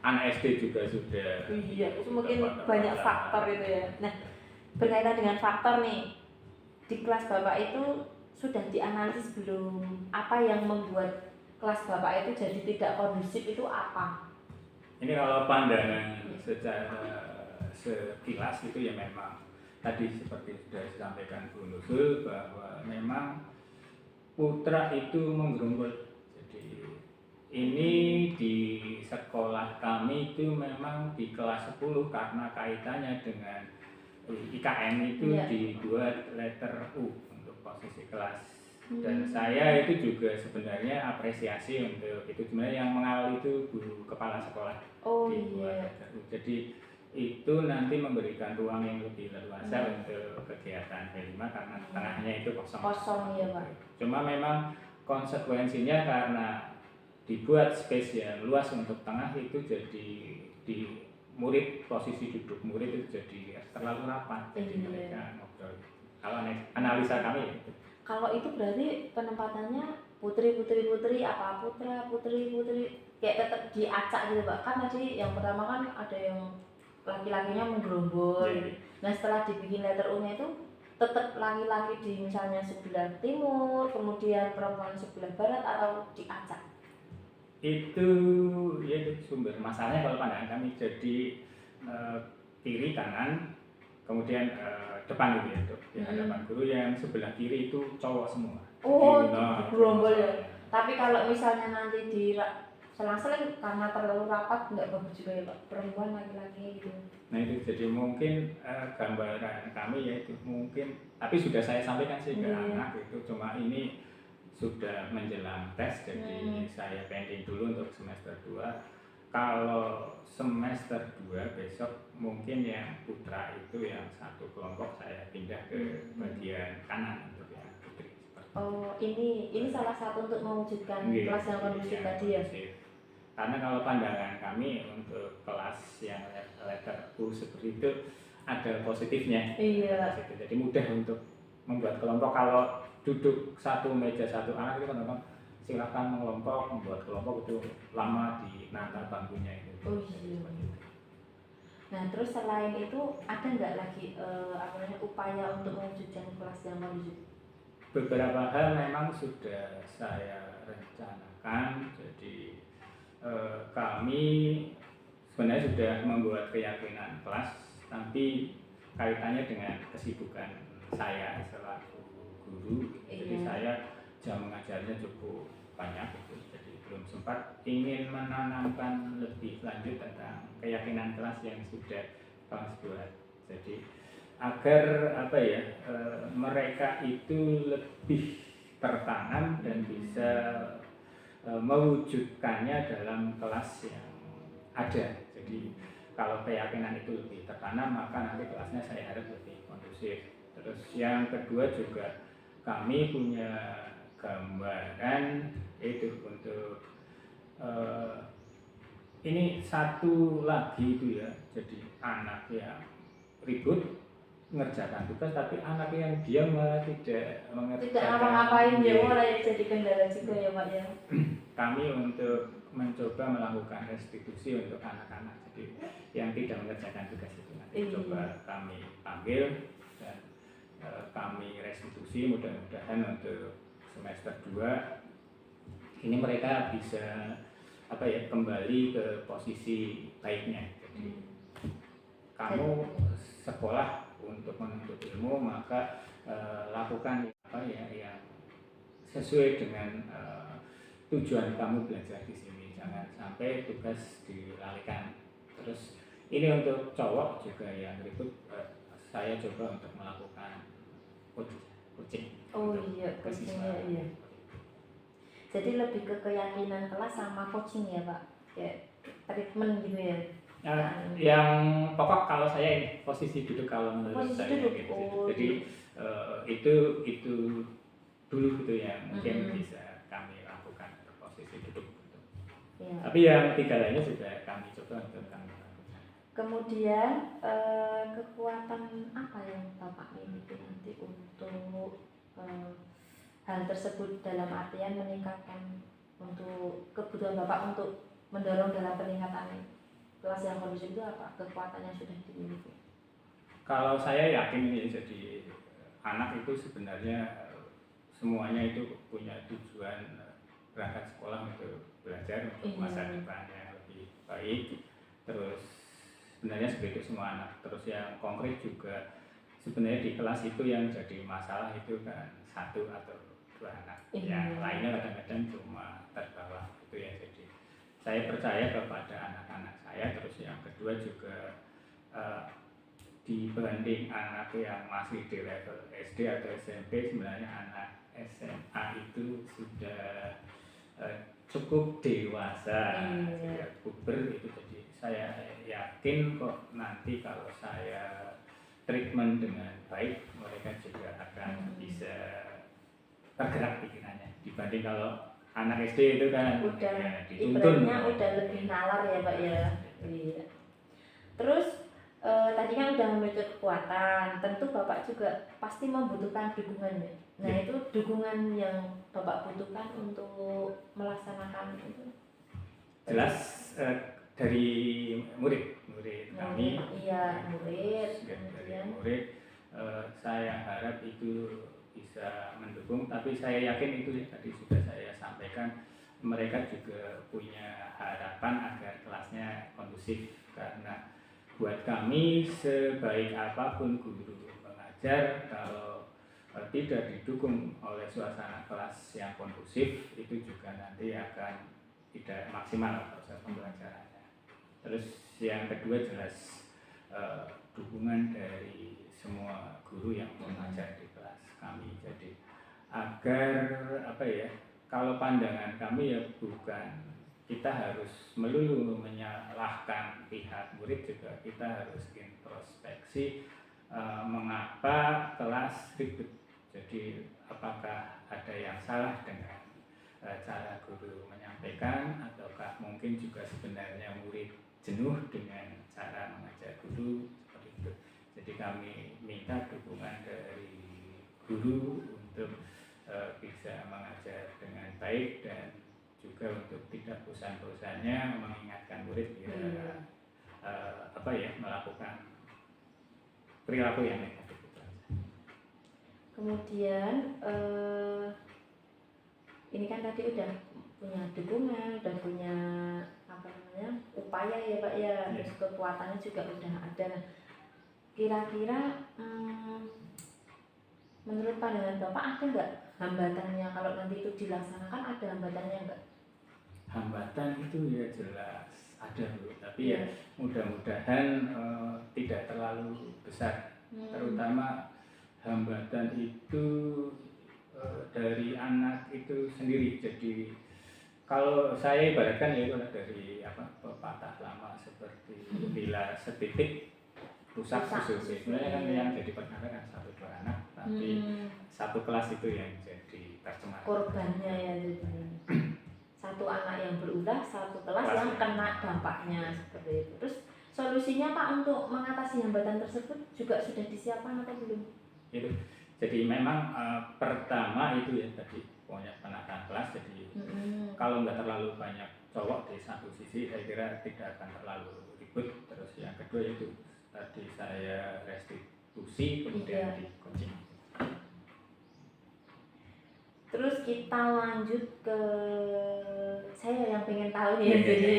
anak SD juga sudah. Iya, itu mungkin banyak faktor itu ya. Nah, berkaitan dengan faktor nih, di kelas Bapak itu sudah dianalisis belum apa yang membuat kelas Bapak itu jadi tidak kondusif itu apa? Ini kalau pandangan secara sekilas itu ya memang tadi seperti sudah disampaikan Bu Nurul bahwa memang putra itu menggerumpul. Jadi ini di sekolah kami itu memang di kelas 10 karena kaitannya dengan IKN itu dibuat letter U untuk posisi kelas. Dan saya itu juga sebenarnya apresiasi untuk itu, sebenarnya yang mengawal itu guru kepala sekolah. Oh dibuat letter U. Jadi itu nanti memberikan ruang yang lebih leluasa untuk kegiatan B5 karena tengahnya itu kosong. Kosong ya Pak. Cuma memang konsekuensinya karena dibuat space yang luas untuk tengah itu jadi di murid, posisi duduk murid itu jadi terlalu rapat. Jadi mereka ngobrol. Kalau analisa kami itu. Kalau itu berarti penempatannya putri apa putra putri kayak tetap diacak gitu Pak. Kan tadi yang pertama kan ada yang laki-lakinya menggerombol. Nah setelah dibikin letter U-nya itu tetap laki-laki di misalnya sebelah timur, kemudian perempuan sebelah barat atau diacak? Itu ya itu sumber masalahnya kalau pandangan kami jadi kiri kanan kemudian depan gitu ya, di hadapan guru yang sebelah kiri itu cowok semua. Oh, gerombol ya. Tapi kalau misalnya nanti di selang-seling karena terlalu rapat nggak bagus juga ya Pak, perempuan laki-laki gitu. Nah itu jadi mungkin gambaran kami ya itu mungkin, tapi sudah saya sampaikan sih ke anak itu, cuma ini sudah menjelang tes jadi saya pending dulu untuk semester 2. Kalau semester 2 besok mungkin yang putra itu yang satu kelompok saya pindah ke bagian kanan untuk yang putri. Oh ini salah satu untuk mewujudkan kelas yang kondusif tadi ya? Karena kalau pandangan kami untuk kelas yang letter U seperti itu ada positifnya. Iya. Jadi mudah untuk membuat kelompok. Kalau duduk satu meja satu anak itu kan silakan mengelompok, membuat kelompok itu lama di nata bangkunya itu. Oh iya. Nah terus selain itu ada nggak lagi upaya untuk mewujudkan kelas yang kondusif? Beberapa hal memang sudah saya rencanakan. Jadi kami sebenarnya sudah membuat keyakinan kelas, tapi kaitannya dengan kesibukan saya selaku guru. Jadi saya jam mengajarnya cukup banyak itu, jadi belum sempat ingin menanamkan lebih lanjut tentang keyakinan kelas yang sudah kelas buat. Jadi agar mereka itu lebih tertanam dan bisa mewujudkannya dalam kelas yang ada. Jadi kalau keyakinan itu lebih tertanam maka nanti kelasnya saya harap lebih kondusif. Terus yang kedua juga kami punya gambaran itu untuk ini satu lagi itu ya, jadi anak yang ribut mengerjakan tugas tapi anak yang diam malah tidak mengerjakan. Tidak ngapa-ngapain ya, mulai jadi kendala juga ya Pak ya. Kami untuk mencoba melakukan restitusi untuk anak-anak jadi yang tidak mengerjakan tugas itu nanti coba kami panggil dan kami restitusi, mudah-mudahan untuk semester 2 ini mereka bisa kembali ke posisi baiknya. Jadi kamu sekolah untuk menuntut ilmu maka lakukan yang sesuai dengan tujuan kamu belajar di sini, jangan sampai tugas dilalaikan. Terus ini untuk cowok juga yang ribut, saya coba untuk melakukan coaching. Oh iya, coachingnya iya. Jadi lebih ke keyakinan kelas sama coaching ya Pak, kayak treatment gitu ya. Yang pokok kalau saya ini posisi duduk kalau menurut posisi saya duduk. gitu. Oh, Jadi itu dulu gitu yang mungkin bisa kami lakukan untuk posisi duduk gitu. Ya. Tapi yang 3 lainnya sudah kami coba untuk kami lakukan. Kemudian kekuatan apa yang Bapak miliki nanti untuk hal tersebut, dalam artian meningkatkan untuk kebutuhan Bapak untuk mendorong dalam peningkatan kelas yang kondusif itu apa kekuatan yang sudah dimiliki? Kalau saya yakin ini jadi anak itu sebenarnya semuanya itu punya tujuan berangkat sekolah untuk belajar untuk masa depannya lebih baik. Terus sebenarnya seperti itu semua anak. Terus yang konkret juga sebenarnya di kelas itu yang jadi masalah itu kan 1 atau 2 anak. Yang lainnya kadang-kadang cuma terbawa itu ya. Jadi saya percaya kepada anak-anak saya. Terus yang kedua juga dibanding anak yang masih di level SD atau SMP, sebenarnya anak SMA itu sudah cukup dewasa, sudah puber itu. Jadi saya yakin kok nanti kalau saya treatment dengan baik mereka juga akan bisa tergerak pikirannya dibanding kalau anak SD itu kan udah dituntun udah lebih nalar ya Pak ya. Iya. Terus tadi kan udah memiliki kekuatan, tentu Bapak juga pasti membutuhkan dukungan ya. Nah itu dukungan yang Bapak butuhkan untuk melaksanakan itu jelas dari murid kami. Iya, murid. Dari murid saya harap itu bisa mendukung, tapi saya yakin itu tadi sudah saya sampaikan, mereka juga punya harapan agar kelasnya kondusif, karena buat kami sebaik apapun guru mengajar kalau tidak didukung oleh suasana kelas yang kondusif itu juga nanti akan tidak maksimal proses pembelajarannya. Terus yang kedua jelas dukungan dari semua guru yang mengajar di kelas kami. Jadi agar kalau pandangan kami ya bukan kita harus melulu menyalahkan pihak murid, juga kita harus introspeksi mengapa kelas ribut. Jadi apakah ada yang salah dengan cara guru menyampaikan, ataukah mungkin juga sebenarnya murid jenuh dengan cara mengajar guru seperti itu. Jadi kami minta dukungan dari guru untuk bisa mengajar dengan baik dan juga untuk tidak bosan-bosannya mengingatkan murid melakukan perilaku yang negatif. Kemudian ini kan tadi udah punya dukungan, udah punya upaya ya Pak ya, terus kekuatannya juga udah ada. Kira-kira menurut pandangan Bapak ada nggak hambatannya kalau nanti itu dilaksanakan, ada hambatannya nggak? Hambatan itu ya jelas ada Bu, tapi ya mudah-mudahan tidak terlalu besar. Terutama hambatan itu dari anak itu sendiri. Jadi kalau saya ibaratkan ya itu dari pepatah lama seperti bila setitik rusak susu. Sebenarnya kan yang jadi perkara kan 1-2 anak, tapi satu kelas itu yang jadi tercemar. Korbannya ya, jadi satu anak yang berulah, satu kelas yang kena dampaknya seperti itu. Terus solusinya Pak untuk mengatasi hambatan tersebut juga sudah disiapkan atau belum? Itu jadi memang pertama itu ya tadi pokoknya penataan kelas. Jadi kalau nggak terlalu banyak cowok di satu sisi, saya kira tidak akan terlalu ribut. Terus yang kedua itu tadi saya restitusi kemudian di coaching. Terus kita lanjut ke saya yang pengen tahu nih jadi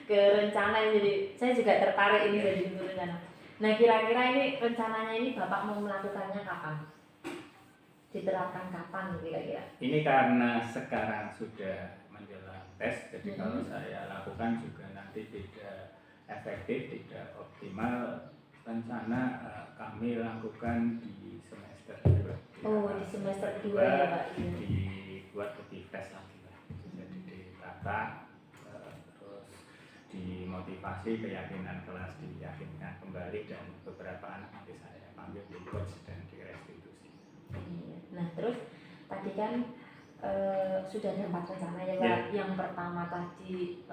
ke rencana, jadi saya juga tertarik ini jadi untuk rencana. Nah kira-kira ini rencananya ini Bapak mau melakukannya kapan? Diterapkan kapan kira-kira? Ini karena sekarang sudah menjelang tes, jadi kalau saya lakukan juga nanti tidak efektif, tidak optimal. Rencana kami lakukan di semester 2. Oh, di semester 2 ya Pak. Dibuat lebih fresh lagi lah. Jadi ditata, terus dimotivasi, keyakinan kelas diyakinkan kembali, dan beberapa anak nanti saya panggil di coach dan di restitusi. Nah terus tadi kan sudah ada 4 rencana ya Pak. Yang pertama tadi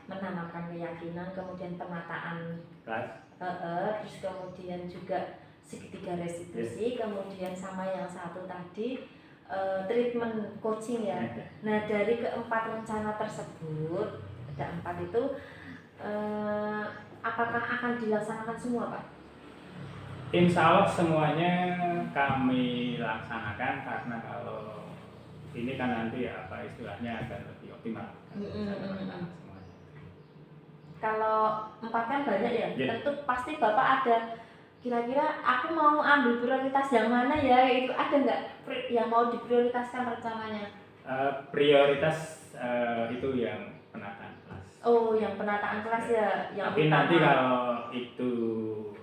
menanamkan keyakinan, kemudian penataan kelas, terus kemudian juga segitiga restitusi, kemudian sama yang satu tadi treatment coaching ya. Nah dari keempat rencana tersebut, ada 4 itu, apakah akan dilaksanakan semua Pak? Insya Allah semuanya kami laksanakan, karena kalau ini kan nanti apa istilahnya akan lebih optimal. Kalau 4 kan banyak ya, tentu pasti Bapak ada kira-kira aku mau ambil prioritas yang mana ya, itu ada nggak yang mau diprioritaskan rencananya? Prioritas itu yang penataan kelas. Oh, yang penataan kelas ya. Yang tapi nanti kalau itu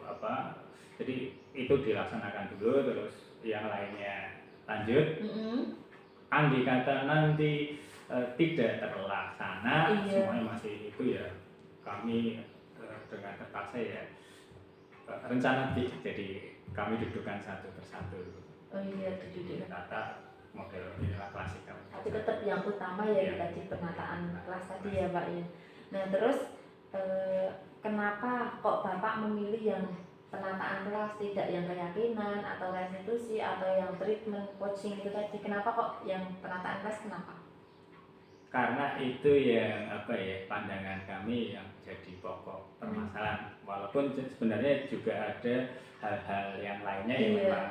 apa, jadi itu dilaksanakan dulu, terus yang lainnya lanjut. Andai kata nanti tidak terlaksana, semuanya masih itu ya, kami dengan terpaksa ya rencana jadi kami dudukkan satu persatu. Oh iya, duduk tata model inilah klasikal. Tapi tetap yang utama ya tadi penataan kelas tadi ya Pak ya. Nah terus kenapa kok Bapak memilih yang penataan kelas, tidak yang keyakinan atau restitusi atau yang treatment coaching itu tadi? Kenapa kok yang penataan kelas, kenapa? Karena itu yang apa ya, pandangan kami yang jadi pokok permasalahan. Walaupun sebenarnya juga ada hal-hal yang lainnya yang memang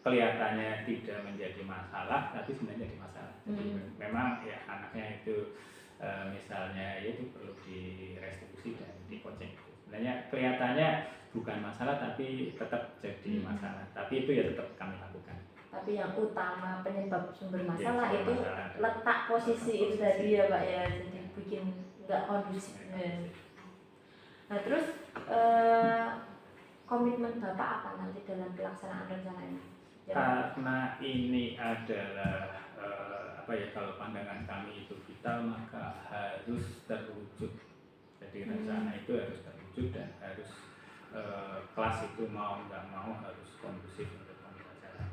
kelihatannya tidak menjadi masalah, tapi sebenarnya jadi masalah. Jadi memang ya anaknya itu misalnya itu perlu direstitusi dan di coaching. Sebenarnya kelihatannya bukan masalah tapi tetap jadi masalah. Tapi itu ya tetap kami lakukan. Tapi yang utama penyebab sumber masalah itu letak posisi itu tadi ya Pak ya, jadi bikin nggak kondusif. Nah terus komitmen Bapak apa nanti dalam pelaksanaan rencana ini? Karena ini adalah apa ya, kalau pandangan kami itu vital, maka harus terwujud. Jadi rencana itu harus terwujud dan harus kelas itu mau nggak mau harus kondusif untuk pembelajaran.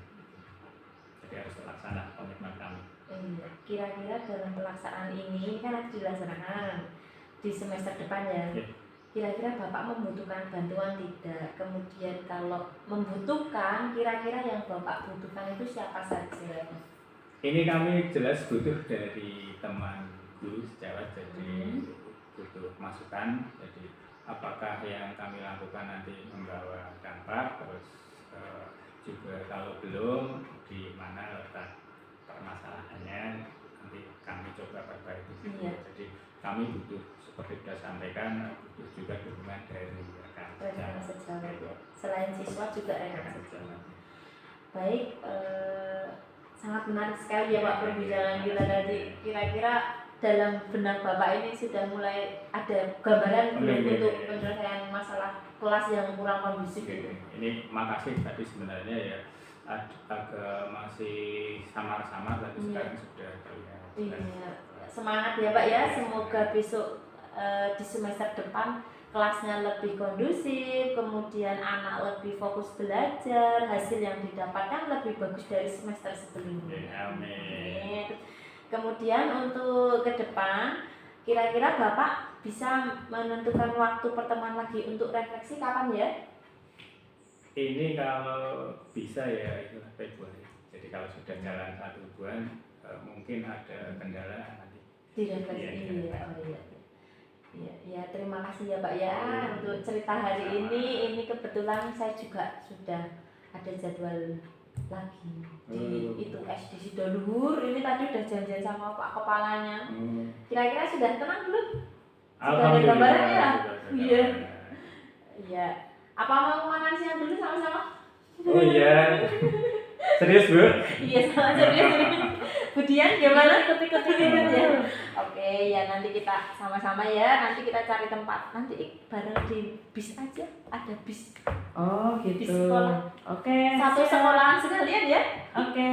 Jadi harus terlaksana komitmen kami. Kira-kira dalam pelaksanaan ini kan dilaksanakan di semester depan ya. Kira-kira Bapak membutuhkan bantuan tidak? Kemudian kalau membutuhkan, kira-kira yang Bapak butuhkan itu siapa saja? Ini kami jelas butuh dari teman guru sejawat, jadi butuh masukan. Jadi apakah yang kami lakukan nanti membawa dampak, terus juga kalau belum, di mana letak permasalahannya, nanti kami coba perbaiki. Jadi kami butuh, seperti sudah sampaikan, butuh juga dukungan dari rekan sejawat. Selain siswa juga rekan sejawat. Baik, sangat menarik sekali ya Pak perbincangan kita tadi. Kira-kira dalam benak Bapak ini sudah mulai ada gambaran belum untuk penyelesaian masalah kelas yang kurang kondusif itu? Ini makasih tadi sebenarnya ya agak masih samar-samar, tapi sekarang sudah terlihat. Semangat ya Pak ya, semoga besok di semester depan kelasnya lebih kondusif, kemudian anak lebih fokus belajar, hasil yang didapatkan lebih bagus dari semester sebelumnya. Amin. Kemudian untuk ke depan, kira-kira Bapak bisa menentukan waktu pertemuan lagi untuk refleksi kapan ya? Ini kalau bisa ya itu Februari. Jadi kalau sudah jalan 1 bulan mungkin ada kendala nanti. Direfleksi. Iya. Oh iya. Ya, terima kasih ya Pak ya untuk cerita hari ini. Ini kebetulan saya juga sudah ada jadwal lagi di itu SD Sidoluhur. Ini tadi udah janjian sama Pak Kepalanya. Kira-kira sudah tenang belum? Sudah ada gambaran ya? Iya. Iya. Apa mau makan siang dulu sama-sama? Oh iya. Serius Bu? Iya sama serius ini. Budian gimana? Ikut ya. Oke ya nanti kita sama-sama ya. Nanti kita cari tempat. Nanti bareng di bis aja. Ada bis. Oh gitu. Di sekolah. Oke. Satu sekolahan sekalian ya. Oke.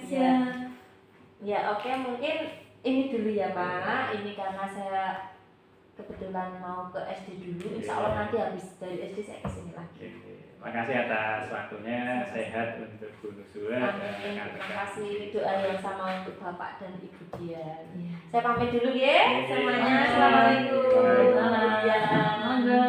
Ya. Ya oke mungkin ini dulu ya Pak. Ini karena saya kebetulan mau ke SD dulu. Insya Allah nanti habis dari SD saya kesini lagi. Makasih atas waktunya, sehat untuk Bu Nuzula dan Amin. rekan-rekan. Terima kasih doa yang sama untuk Bapak dan Ibu Dian. Saya pamit dulu ya semuanya. Assalamualaikum. Waalaikumsalam. Ya. Monggo.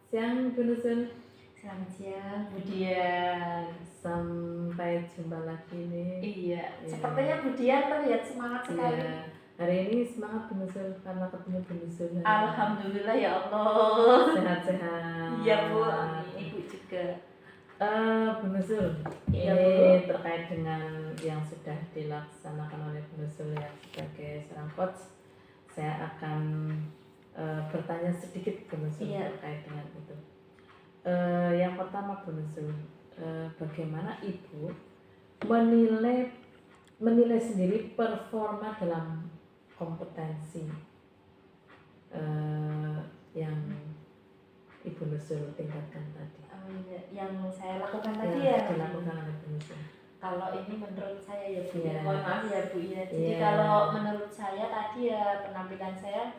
Siang Bu Nuzul. Selamat siang Bu Dian. Sampai jumpa lagi nih. Iya, sepertinya Bu Dian terlihat semangat sekali. Iya. Hari ini semangat Bu Nuzul karena ketemu Bu Nuzul. Alhamdulillah ya Allah. Sehat-sehat. Iya Bu, amin. Ibu juga. Bu Nuzul, Iya, ini terkait dengan yang sudah dilaksanakan oleh Bu Nuzul ya sebagai seorang coach, saya akan bertanya sedikit Bu Nuzul terkait dengan itu. Yang pertama Bu Nuzul, bagaimana Ibu menilai sendiri performa dalam kompetensi yang Ibu Nuzul tingkatkan tadi? Yang saya lakukan tadi ya. Dilakukan oleh Bu Nuzul. Kalau ini menurut saya ya Bu, Iya. mohon maaf ya Bu ya. Jadi Iya. kalau menurut saya tadi ya penampilan saya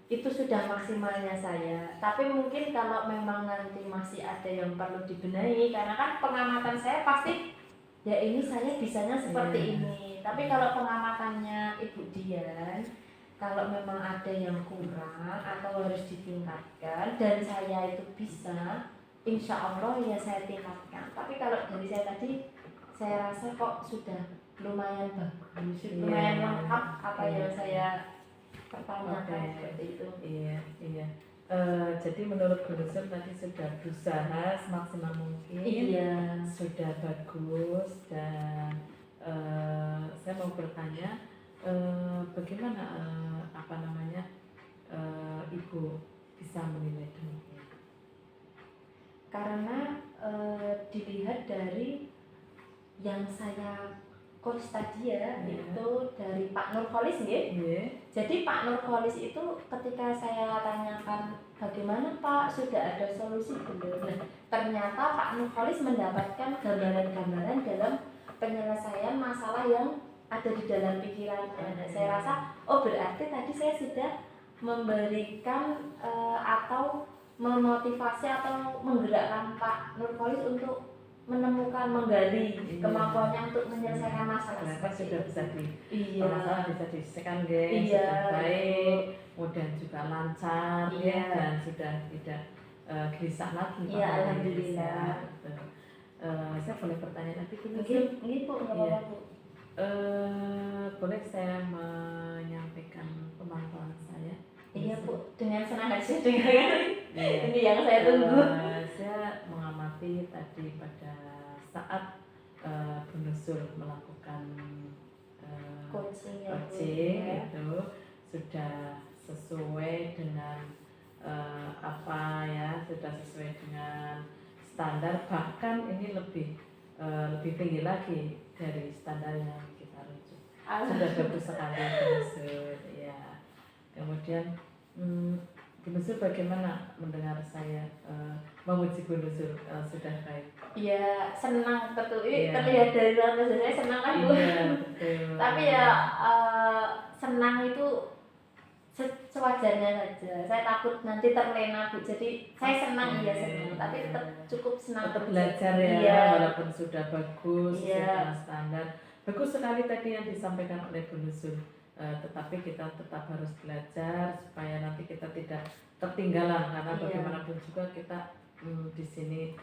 itu sudah maksimalnya saya. Tapi mungkin kalau memang nanti masih ada yang perlu dibenahi, karena kan pengamatan saya pasti ya ini saya bisanya seperti Iya. ini. Tapi kalau pengamatannya Ibu Dian, kalau memang ada yang kurang atau harus ditingkatkan dan saya itu bisa, insya Allah ya saya tingkatkan. Tapi kalau dari saya tadi, saya rasa kok sudah lumayan bagus, lumayan lengkap apa yang saya pertanyakan seperti itu. Iya. Jadi menurut Bu Nuzul tadi sudah berusaha semaksimal mungkin, Iya. sudah bagus dan saya mau bertanya bagaimana Ibu bisa menilai demikian? Karena dilihat dari yang saya coach tadi ya, itu dari Pak Nurholis ya. Jadi Pak Nurholis itu ketika saya tanyakan bagaimana Pak sudah ada solusi belum? Nah, ternyata Pak Nurholis mendapatkan gambaran-gambaran dalam penyelesaian masalah yang ada di dalam pikirannya. Nah, saya rasa berarti tadi saya sudah memberikan atau memotivasi atau menggerakkan Pak Nurholis untuk menemukan, menggali kemampuannya untuk menyelesaikan masalah. Ternyata sudah bisa masalah bisa diselesaikan sudah baik, kemudian juga lancar dan sudah tidak gelisah lagi. Iya, alhamdulillah. Saya boleh bertanya nanti Bu? Mungkin Bu, nggak apa-apa Bu. Boleh saya menyampaikan pemantauan saya? Iya Bu, dengan senang hati saya dengarkan. Ini yang saya tunggu. Saya mengamati tadi pada saat Bu Nuzul melakukan coaching itu sudah sesuai dengan sudah sesuai dengan standar, bahkan ini lebih tinggi lagi dari standar yang kita rujuk. Sudah bagus sekali Bu Nuzul ya. Kemudian Bu Nuzul bagaimana mendengar saya memuji Bu Nuzul sudah baik? Ya senang betul, ini Iya. terlihat dari luar wajah saya senang kan Bu. Iya, betul. Tapi ya senang itu sewajarnya saja. Saya takut nanti terlena Bu. Jadi saya senang Oke. iya senang, tapi tetap cukup senang. Tetap aja. belajar ya, Iya. walaupun sudah bagus, Iya. sudah standar. Bagus sekali tadi yang disampaikan oleh Bu Nuzul. Tetapi kita tetap harus belajar supaya nanti kita tidak tertinggalan karena Iya. bagaimanapun juga kita di sini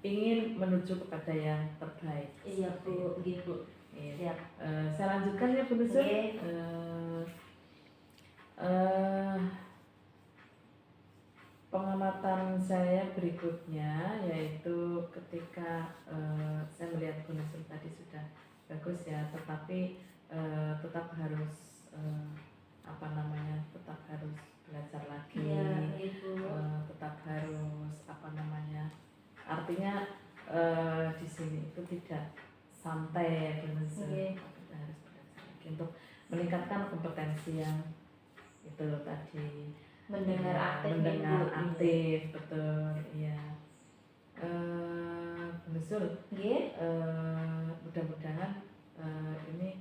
ingin menuju kepada yang terbaik. Iya Bu, gitu. Iya. Siap. Saya lanjutkan ya Bu Nuzul. Oke. Pengamatan saya berikutnya yaitu ketika saya melihat Bu Nuzul tadi sudah bagus ya, tetapi tetap harus tetap harus belajar lagi. Iya, Ibu. Tetap harus artinya di sini itu tidak santai ya Bu Nuzul. Oke. Kita harus belajar lagi untuk meningkatkan kompetensi yang itu tadi. Mendengar aktif, mendengar Ibu. aktif, betul, iya. Bu Nuzul, Nggih. mudah-mudahan ini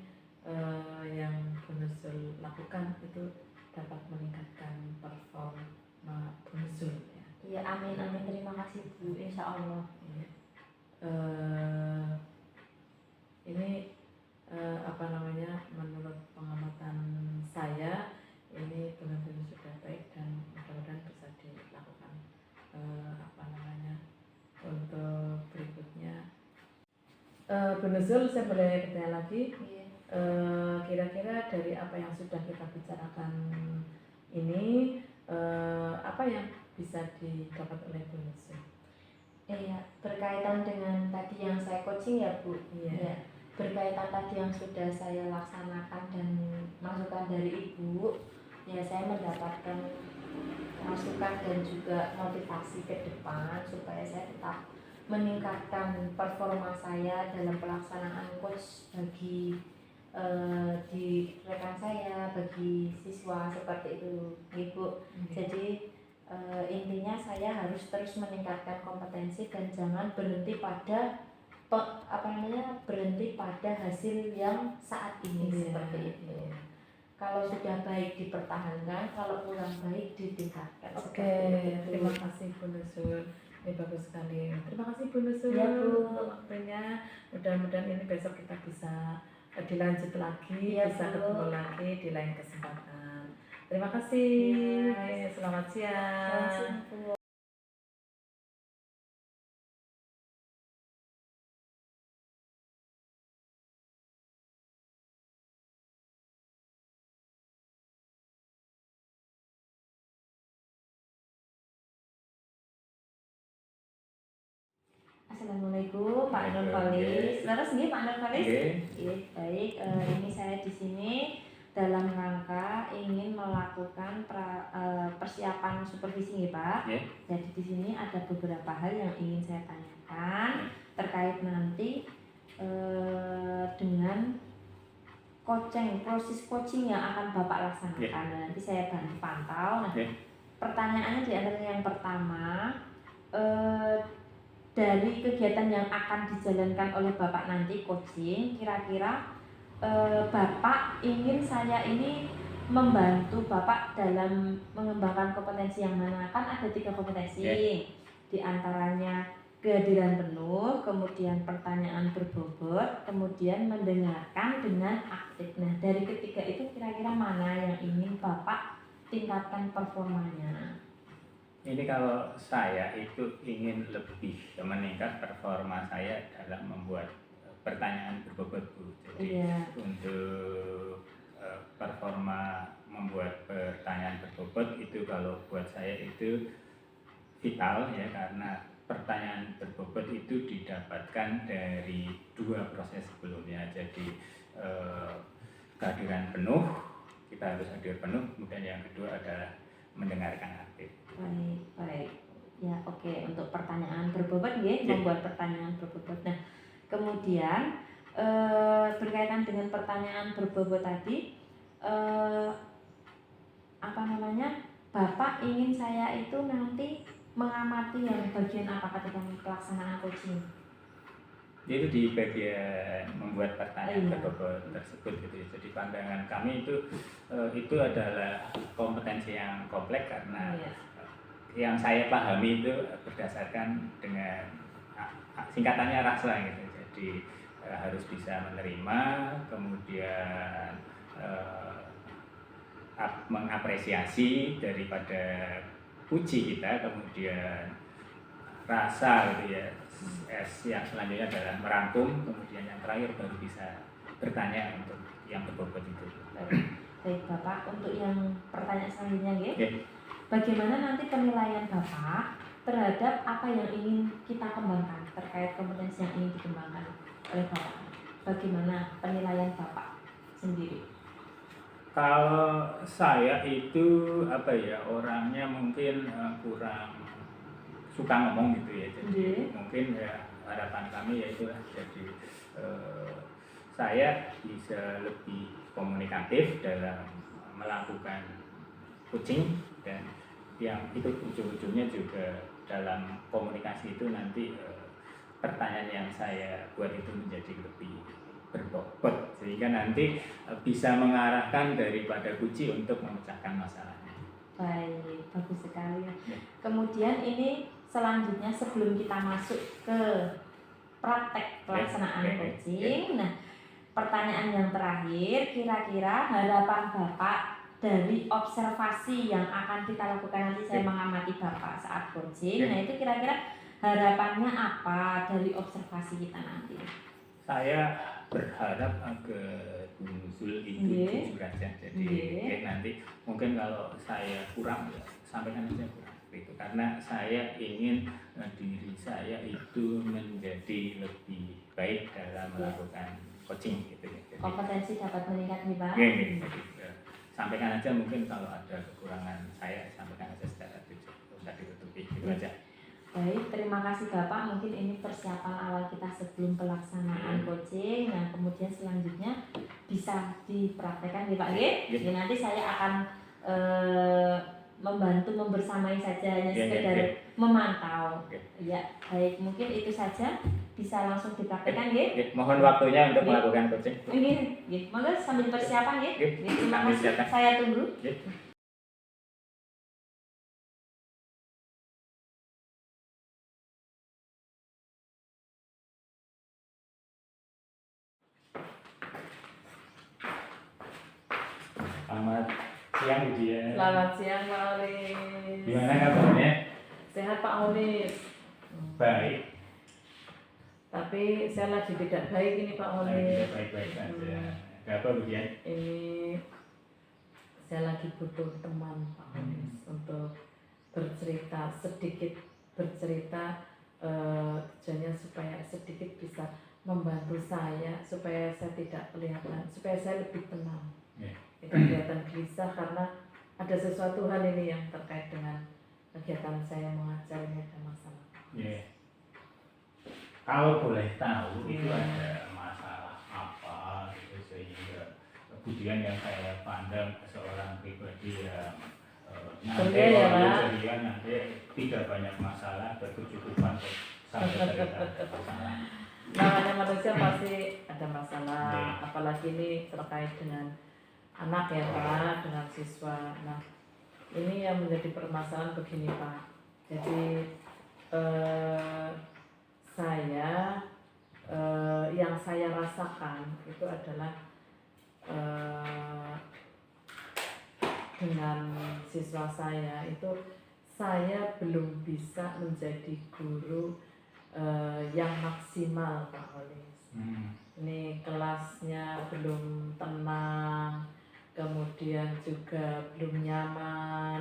yang Bu Nuzul lakukan itu dapat meningkatkan performa Bu Nuzul ya. Iya, amin amin, terima kasih Bu, insya Allah. Iya. Ini menurut pengamatan saya ini benar-benar sudah baik dan mudah-mudahan bisa dilakukan untuk berikutnya. Bu Nuzul, saya boleh bertanya lagi? Iya. Kira-kira dari apa yang sudah kita bicarakan ini apa yang bisa didapat oleh Bu Nuzul? Iya, berkaitan dengan tadi yang saya coaching ya Bu. Iya. Ya, berkaitan tadi yang sudah saya laksanakan dan masukan dari Ibu, ya saya mendapatkan masukan dan juga motivasi ke depan supaya saya tetap meningkatkan performa saya dalam pelaksanaan coach bagi di rekan saya, bagi siswa seperti itu, Ibu. Jadi intinya saya harus terus meningkatkan kompetensi dan jangan berhenti pada berhenti pada hasil yang saat ini. Iya, seperti itu. iya. Kalau sudah baik dipertahankan, kalau kurang baik ditingkatkan. Oke, Seperti itu. terima kasih Bu Nuzul. Ini bagus sekali. Terima kasih Bu Nuzul Ya, Bu. untuk waktunya. Mudah-mudahan ini besok kita bisa dilanjut lagi, Ya, bisa Bu. ketemu lagi di lain kesempatan. Terima kasih. Ya. Oke, selamat siang. Selamat siang, Bu. Assalamualaikum Pak Nur Falis. Terus nggih Pak Nur Falis? Nggih. Baik. Ini saya di sini dalam rangka ingin melakukan persiapan supervisi nggih Pak. Nggih. Jadi di sini ada beberapa hal yang ingin saya tanyakan terkait nanti dengan proses coaching yang akan Bapak laksanakan. Nanti saya bantu pantau. Nah, pertanyaannya di antara yang pertama, dari kegiatan yang akan dijalankan oleh Bapak nanti coaching, kira-kira Bapak ingin saya ini membantu Bapak dalam mengembangkan kompetensi yang mana? Kan ada 3 kompetensi, di antaranya kehadiran penuh, kemudian pertanyaan berbobot, kemudian mendengarkan dengan aktif. Nah, dari ketiga itu kira-kira mana yang ingin Bapak tingkatkan performanya? Ini kalau saya itu ingin lebih meningkat performa saya dalam membuat pertanyaan berbobot Bu. Jadi untuk performa membuat pertanyaan berbobot itu kalau buat saya itu vital ya, karena pertanyaan berbobot itu didapatkan dari 2 proses sebelumnya. Jadi kehadiran penuh, kita harus hadir penuh, kemudian yang kedua adalah mendengarkan aktif. Baik. Ya, oke. Untuk pertanyaan berbobot ya, membuat pertanyaan berbobot. Nah, kemudian berkaitan dengan pertanyaan berbobot tadi, eh, apa namanya, Bapak ingin saya itu nanti mengamati yang bagian apa ketika pelaksanaan coaching? Itu di bagian membuat pertanyaan Iya. berbobot tersebut gitu ya. Jadi pandangan kami itu adalah kompetensi yang kompleks karena Iya. yang saya pahami itu berdasarkan dengan singkatannya rasa gitu. Jadi harus bisa menerima, kemudian mengapresiasi daripada puji kita, kemudian rasa gitu ya. Yang selanjutnya adalah merangkum, kemudian yang terakhir baru bisa bertanya untuk yang berbobot itu. Baik Bapak, untuk yang pertanyaan selanjutnya ya. Okay. Bagaimana nanti penilaian Bapak terhadap apa yang ingin kita kembangkan terkait kompetensi yang ingin dikembangkan oleh Bapak? Bagaimana penilaian Bapak sendiri? Kalau saya itu apa ya, orangnya mungkin kurang suka ngomong gitu ya. Jadi mungkin ya harapan kami ya itulah, jadi saya bisa lebih komunikatif dalam melakukan coaching, dan yang itu ujung-ujungnya juga dalam komunikasi itu nanti pertanyaan yang saya buat itu menjadi lebih berbobot sehingga nanti bisa mengarahkan daripada kunci untuk memecahkan masalahnya. Baik, bagus sekali. Ya. Kemudian ini selanjutnya sebelum kita masuk ke praktek pelaksanaan coaching, nah pertanyaan yang terakhir, kira-kira harapan Bapak dari observasi yang akan kita lakukan nanti, saya mengamati Bapak saat coaching, nah itu kira-kira harapannya apa dari observasi kita nanti? Saya berharap agar muncul itu jujur aja, jadi nanti mungkin kalau saya kurang ya sampaikan aja kurang gitu, karena saya ingin diri saya itu menjadi lebih baik dalam melakukan coaching gitu ya. Jadi, kompetensi dapat meningkat nih Pak. Sampaikan aja, mungkin kalau ada kekurangan saya sampaikan aja secara jujur, usah ditutupi gitu aja. Baik, terima kasih Bapak. Mungkin ini persiapan awal kita sebelum pelaksanaan coaching. Nah, kemudian selanjutnya bisa dipraktekkan ya Pak. Jadi nanti saya akan membantu membersamai saja, hanya sekedar memantau. Ya, baik. Mungkin itu saja. Bisa langsung dipraktekkan ya. Mohon waktunya untuk melakukan coaching. Ini, monggo sambil persiapan ya. Terima kasih. Saya tunggu. Selamat siang Bu Dian. Selamat siang Pak Olis. Gimana kabarnya? Sehat Pak Olis. Baik. Tapi saya lagi tidak baik ini Pak Olis. Baik-baik saja. Ada apa Bu Dian? Ini saya lagi butuh teman Pak Olis untuk bercerita, sedikit bercerita kerjanya supaya sedikit bisa membantu saya, supaya saya tidak kelihatan, supaya saya lebih tenang. Tidak kelihatan gelisah karena ada sesuatu hal ini yang terkait dengan kegiatan saya mengajar, ini ada masalah. Kalau boleh tahu itu ada masalah apa gitu, sehingga kemudian yang saya pandang seorang pribadi yang nanti tidak banyak masalah, berkecukupan sampai cerita masalah. Namanya manusia pasti ada masalah, apalagi ini terkait dengan anak ya Pak, dengan siswa. Nah, ini yang menjadi permasalahan begini Pak. Jadi yang saya rasakan itu adalah dengan siswa saya itu, saya belum bisa menjadi guru yang maksimal Pak Olis. Ini kelasnya belum tenang, kemudian juga belum nyaman.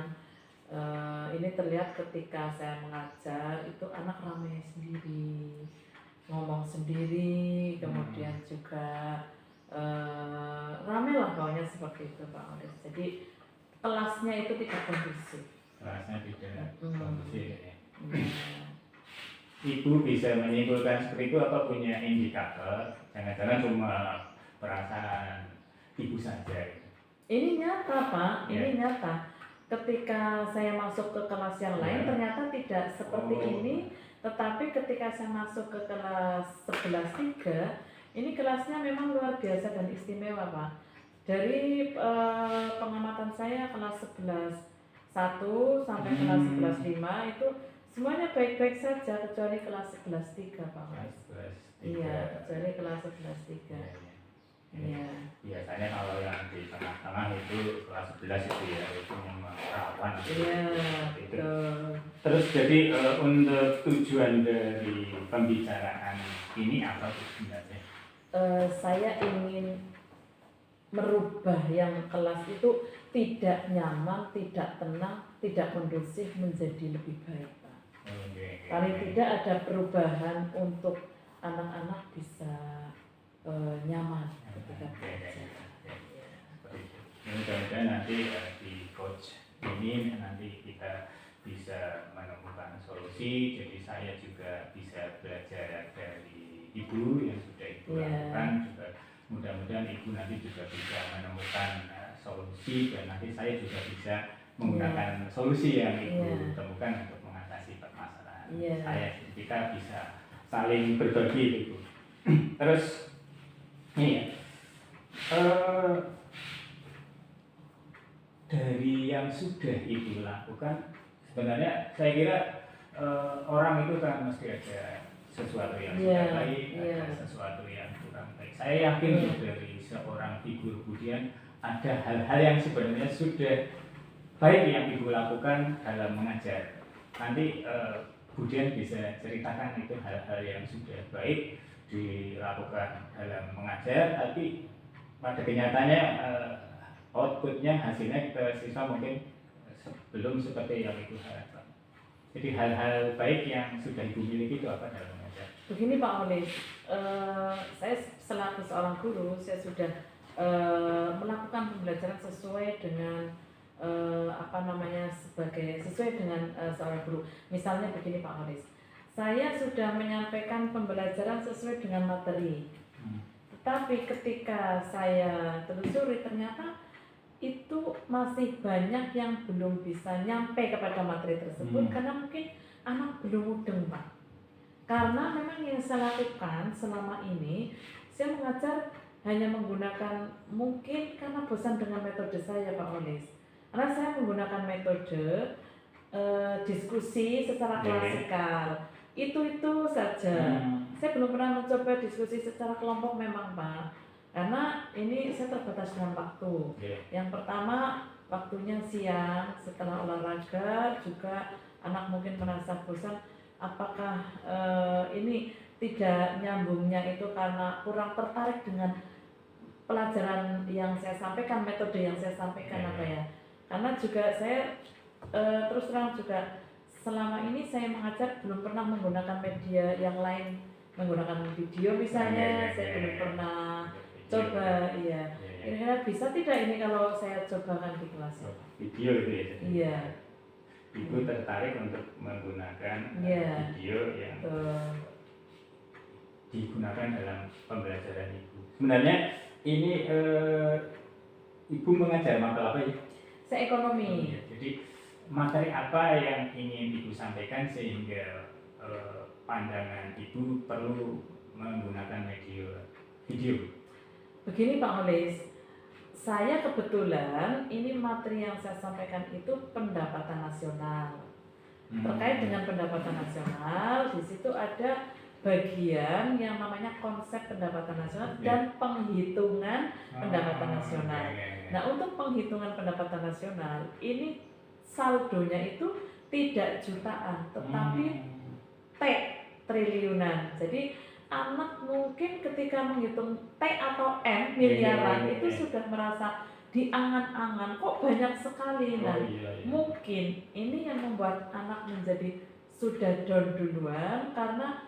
Ini terlihat ketika saya mengajar itu anak ramai sendiri, ngomong sendiri, kemudian juga ramai lah pokoknya seperti itu Pak Olis. Jadi kelasnya itu tidak kondusif. Kelasnya tidak kondusif ya. Ibu bisa menyimpulkan seperti itu apa punya indikator? Jangan-jangan cuma perasaan ibu saja. Ini nyata Pak, Ya. ini nyata. Ketika saya masuk ke kelas yang lain Ya. ternyata tidak seperti Oh. ini, tetapi ketika saya masuk ke kelas 11.3, ini kelasnya memang luar biasa dan istimewa Pak. Dari pengamatan saya kelas 11.1 sampai kelas 11.5 itu semuanya baik-baik saja kecuali kelas 11.3 Pak. Kelas 11, Iya, kecuali kelas 11.3. Ya, ya. Iya. Biasanya kalau yang di tengah-tengah itu kelas 11 itu ya, itu memang rawan. Iya, Itu. betul. Terus jadi untuk tujuan dari pembicaraan ini apa sebenarnya? Saya ingin merubah yang kelas itu tidak nyaman, tidak tenang, tidak kondusif menjadi lebih baik Pak. Paling tidak ada perubahan untuk anak-anak bisa nyaman ketika belajar. Ya. Mudah-mudahan nanti di coach ini nanti kita bisa menemukan solusi. Jadi saya juga bisa belajar dari ibu yang sudah ibu lakukan. Juga mudah-mudahan ibu nanti juga bisa menemukan solusi dan nanti saya juga bisa menggunakan solusi yang ibu temukan untuk mengatasi permasalahan saya. Kita bisa saling berbagi itu. Terus ini ya, dari yang sudah ibu lakukan, sebenarnya saya kira orang itu kan mesti ada sesuatu yang sudah baik, ada sesuatu yang kurang baik. Saya yakin dari seorang figur kemudian ada hal-hal yang sebenarnya sudah baik yang ibu lakukan dalam mengajar. Nanti kemudian bisa ceritakan itu hal-hal yang sudah baik dilakukan dalam mengajar, tapi pada kenyataannya outputnya, hasilnya ke siswa mungkin belum seperti yang ibu harapkan. Jadi hal-hal baik yang sudah ibu miliki itu apa dalam mengajar? Begini Pak Olis, saya selaku seorang guru, saya sudah melakukan pembelajaran sesuai dengan sesuai dengan seorang guru. Misalnya begini Pak Olis, saya sudah menyampaikan pembelajaran sesuai dengan materi. Tetapi ketika saya telusuri ternyata itu masih banyak yang belum bisa nyampe kepada materi tersebut karena mungkin anak belum mudeng Pak. Karena memang yang saya lakukan selama ini, saya mengajar hanya menggunakan, mungkin karena bosan dengan metode saya Pak Olis. Karena saya menggunakan metode diskusi secara klasikal. Itu saja. Saya belum pernah mencoba diskusi secara kelompok memang Pak, karena ini saya terbatas dengan waktu. Yang pertama waktunya siang setelah olahraga, juga anak mungkin merasa bosan. Apakah ini tidak nyambungnya itu karena kurang tertarik dengan pelajaran yang saya sampaikan, metode yang saya sampaikan apa ya? Karena juga saya terus terang juga selama ini saya mengajar belum pernah menggunakan media yang lain, menggunakan video misalnya, saya belum pernah coba. Iya. Kira-kira bisa tidak ini kalau saya cobakan di kelas? Video itu ya? Iya. Ibu tertarik untuk menggunakan video yang digunakan dalam pembelajaran ibu. Sebenarnya ini ibu mengajar mata apa ya? Saya ekonomi. Jadi materi apa yang ingin ibu sampaikan sehingga pandangan ibu perlu menggunakan video? Begini Pak Olis, saya kebetulan ini materi yang saya sampaikan itu pendapatan nasional. Terkait dengan pendapatan nasional, di situ ada bagian yang namanya konsep pendapatan nasional dan penghitungan pendapatan nasional. Nah, untuk penghitungan pendapatan nasional ini saldonya itu tidak jutaan, tetapi triliunan. Jadi anak mungkin ketika menghitung T atau M miliaran itu sudah merasa diangan-angan, kok banyak sekali. Nah, mungkin ini yang membuat anak menjadi sudah down duluan karena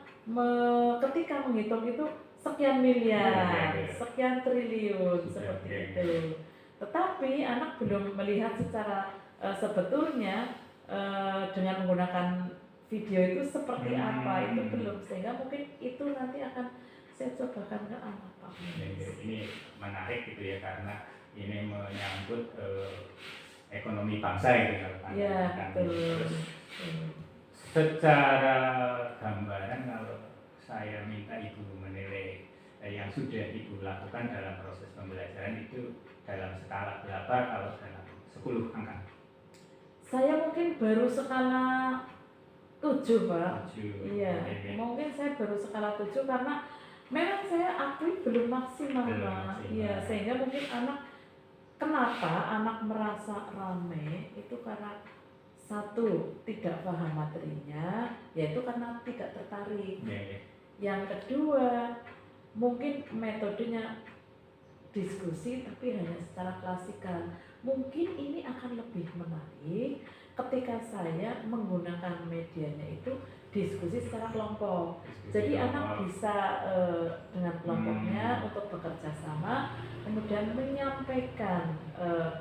ketika menghitung itu sekian miliar, sekian triliun seperti itu. Tetapi anak belum melihat secara sebetulnya dengan menggunakan video itu seperti apa, itu belum, sehingga mungkin itu nanti akan saya cobakan ke anak Pak. Ini menarik gitu ya, karena ini menyangkut ekonomi bangsa gitu kalau Ya, pandangan kami. betul. Terus secara gambaran kalau saya minta Ibu menilai yang sudah Ibu lakukan dalam proses pembelajaran itu dalam skala berapa kalau dalam 10 angka? Saya mungkin baru skala 7, Pak. 7. Iya, mungkin saya baru skala 7 karena memang saya akui belum maksimal, Belum Pak. maksimal. Iya, sehingga mungkin kenapa anak merasa rame itu karena satu, tidak paham materinya, yaitu karena tidak tertarik. Ya. Yang kedua, mungkin metodenya diskusi tapi hanya secara klasikal. Mungkin ini akan lebih menarik ketika saya menggunakan medianya itu diskusi secara kelompok. Jadi anak bisa dengan kelompoknya untuk bekerja sama, kemudian menyampaikan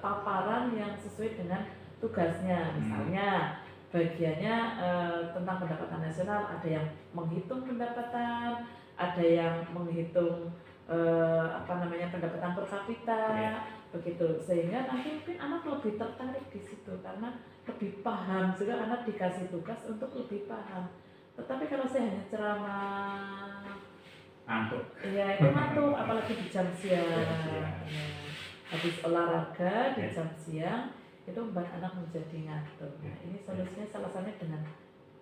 paparan yang sesuai dengan tugasnya. Misalnya bagiannya tentang pendapatan nasional, ada yang menghitung pendapatan, ada yang menghitung pendapatan per kapita, begitu. Sehingga nanti mungkin anak lebih tertarik di situ karena lebih paham, juga anak dikasih tugas untuk lebih paham. Tetapi kalau saya hanya ceramah Ngantuk. ya itu ngantuk, apalagi di jam siang. Ya. Habis olahraga di jam siang itu membuat anak menjadi ngantuk. Nah, ini solusinya salah satunya dengan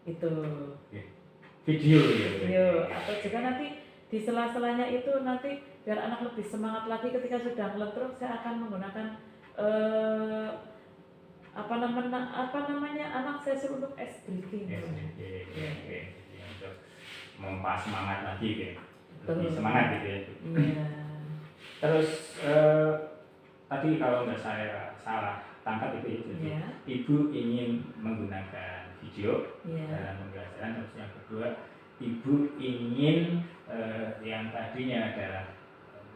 itu video atau juga nanti di sela-selanya itu nanti biar anak lebih semangat lagi ketika sudah ngeletruk, saya akan menggunakan anak saya suruh untuk ice breaking. Untuk mempas semangat lagi gitu. Lebih semangat gitu ya. Iya. Terus tadi kalau nggak saya salah tangkap itu jadi Ibu ingin menggunakan video dalam pembelajaran. Terus yang kedua, Ibu ingin yang tadinya adalah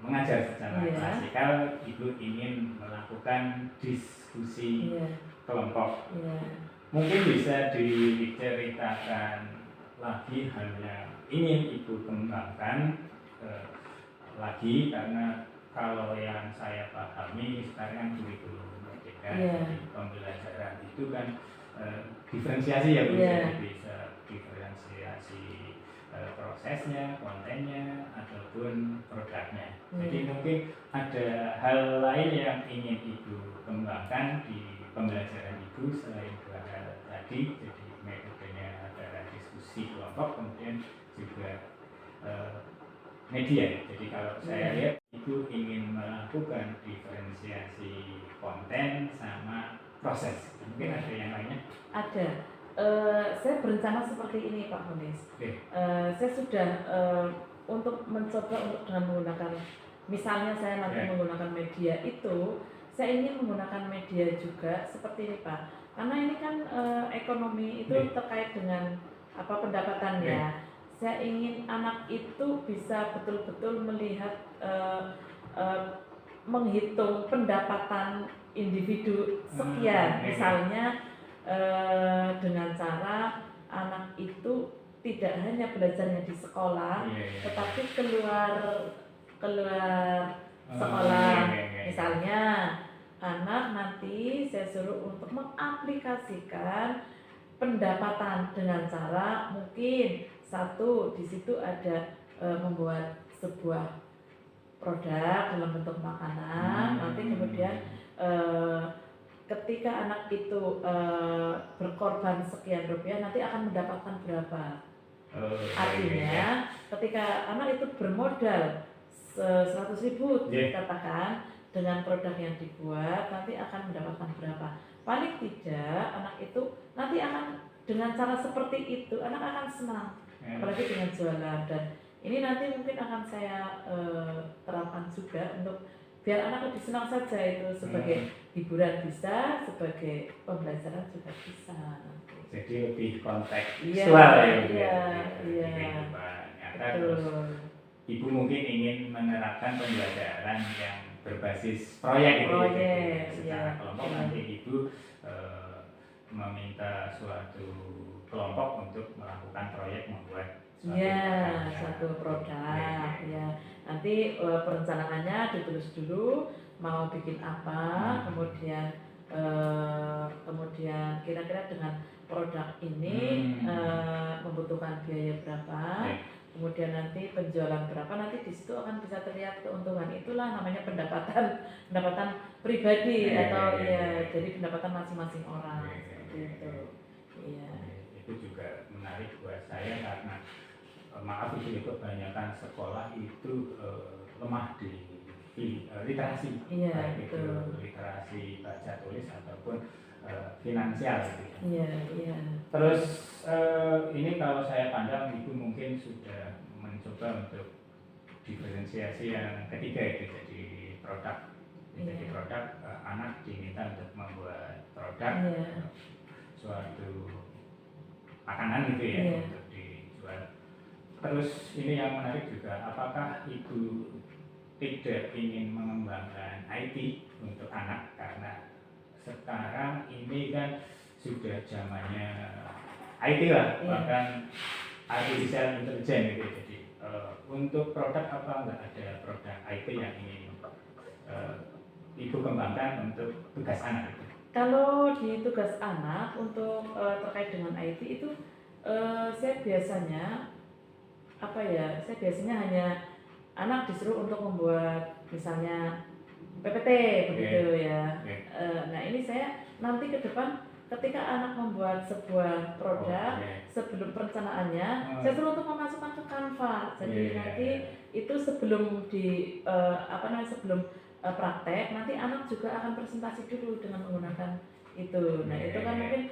mengajar secara klasikal, Ibu ingin melakukan diskusi kelompok. Mungkin bisa diceritakan lagi hal yang ingin Ibu kembangkan lagi, karena kalau yang saya pahami sekarang kan kurikulum merdeka, jadi pembelajaran itu kan diferensiasi ya Bu, bisa diferensiasi prosesnya, kontennya, ataupun produknya. Jadi mungkin ada hal lain yang ingin Ibu kembangkan di pembelajaran Ibu selain dua hal tadi, jadi metodenya adalah diskusi kelompok, kemudian juga media. Jadi kalau saya lihat Ibu ingin melakukan diferensiasi konten sama proses. Mungkin ada yang lainnya? Ada. Saya berencana seperti ini Pak Munis. Saya sudah untuk mencoba untuk dengan menggunakan, misalnya saya nanti menggunakan media itu, saya ingin menggunakan media juga seperti ini Pak. Karena ini kan ekonomi itu terkait dengan pendapatan ya. Saya ingin anak itu bisa betul-betul melihat menghitung pendapatan individu sekian, misalnya dengan cara anak itu tidak hanya belajarnya di sekolah, tetapi keluar sekolah. Misalnya anak nanti saya suruh untuk mengaplikasikan pendapatan dengan cara mungkin satu di situ ada membuat sebuah produk dalam bentuk makanan, nanti kemudian ketika anak itu berkorban sekian rupiah nanti akan mendapatkan berapa. Artinya ketika anak itu bermodal 100.000 dikatakan dengan produk yang dibuat nanti akan mendapatkan berapa. Paling tidak anak itu nanti akan dengan cara seperti itu anak akan senang, apalagi dengan jualan. Dan ini nanti mungkin akan saya terapkan juga untuk biar anak lebih senang saja, itu sebagai hiburan bisa, sebagai pembelajaran juga bisa nanti. Jadi lebih kontekstual Terus Ibu mungkin ingin menerapkan pembelajaran yang berbasis proyek itu secara kelompok. Nanti Ibu meminta suatu kelompok untuk melakukan proyek membuat Ya, satu produk ya. Nanti perencanaannya ditulis dulu mau bikin apa, kemudian kira-kira dengan produk ini membutuhkan biaya berapa, kemudian nanti penjualan berapa, nanti di situ akan bisa terlihat keuntungan. Itulah namanya pendapatan pribadi atau ya jadi pendapatan masing-masing orang seperti itu. Iya. Itu juga menarik buat saya karena maaf itu kebanyakan sekolah itu lemah di literasi, Iya, baik itu betul. literasi baca tulis ataupun finansial gitu. Iya, iya. Terus ini kalau saya pandang itu mungkin sudah mencoba untuk diferensiasi yang ketiga itu jadi produk. Jadi produk anak diminta untuk membuat produk suatu makanan gitu ya untuk dijual. Terus ini yang menarik juga, apakah ibu tidak ingin mengembangkan IT untuk anak karena sekarang ini kan sudah zamannya IT lah, bahkan artificial intelligence gitu. Jadi untuk produk apa enggak ada produk IT yang ingin ibu kembangkan untuk tugas anak itu? Kalau di tugas anak untuk terkait dengan IT itu saya biasanya hanya anak disuruh untuk membuat misalnya PPT begitu ya. Nah ini saya nanti ke depan ketika anak membuat sebuah produk sebelum perencanaannya saya suruh untuk memasukkan ke Canva. Jadi nanti itu sebelum sebelum praktek nanti anak juga akan presentasi dulu dengan menggunakan itu. Nah itu kan mungkin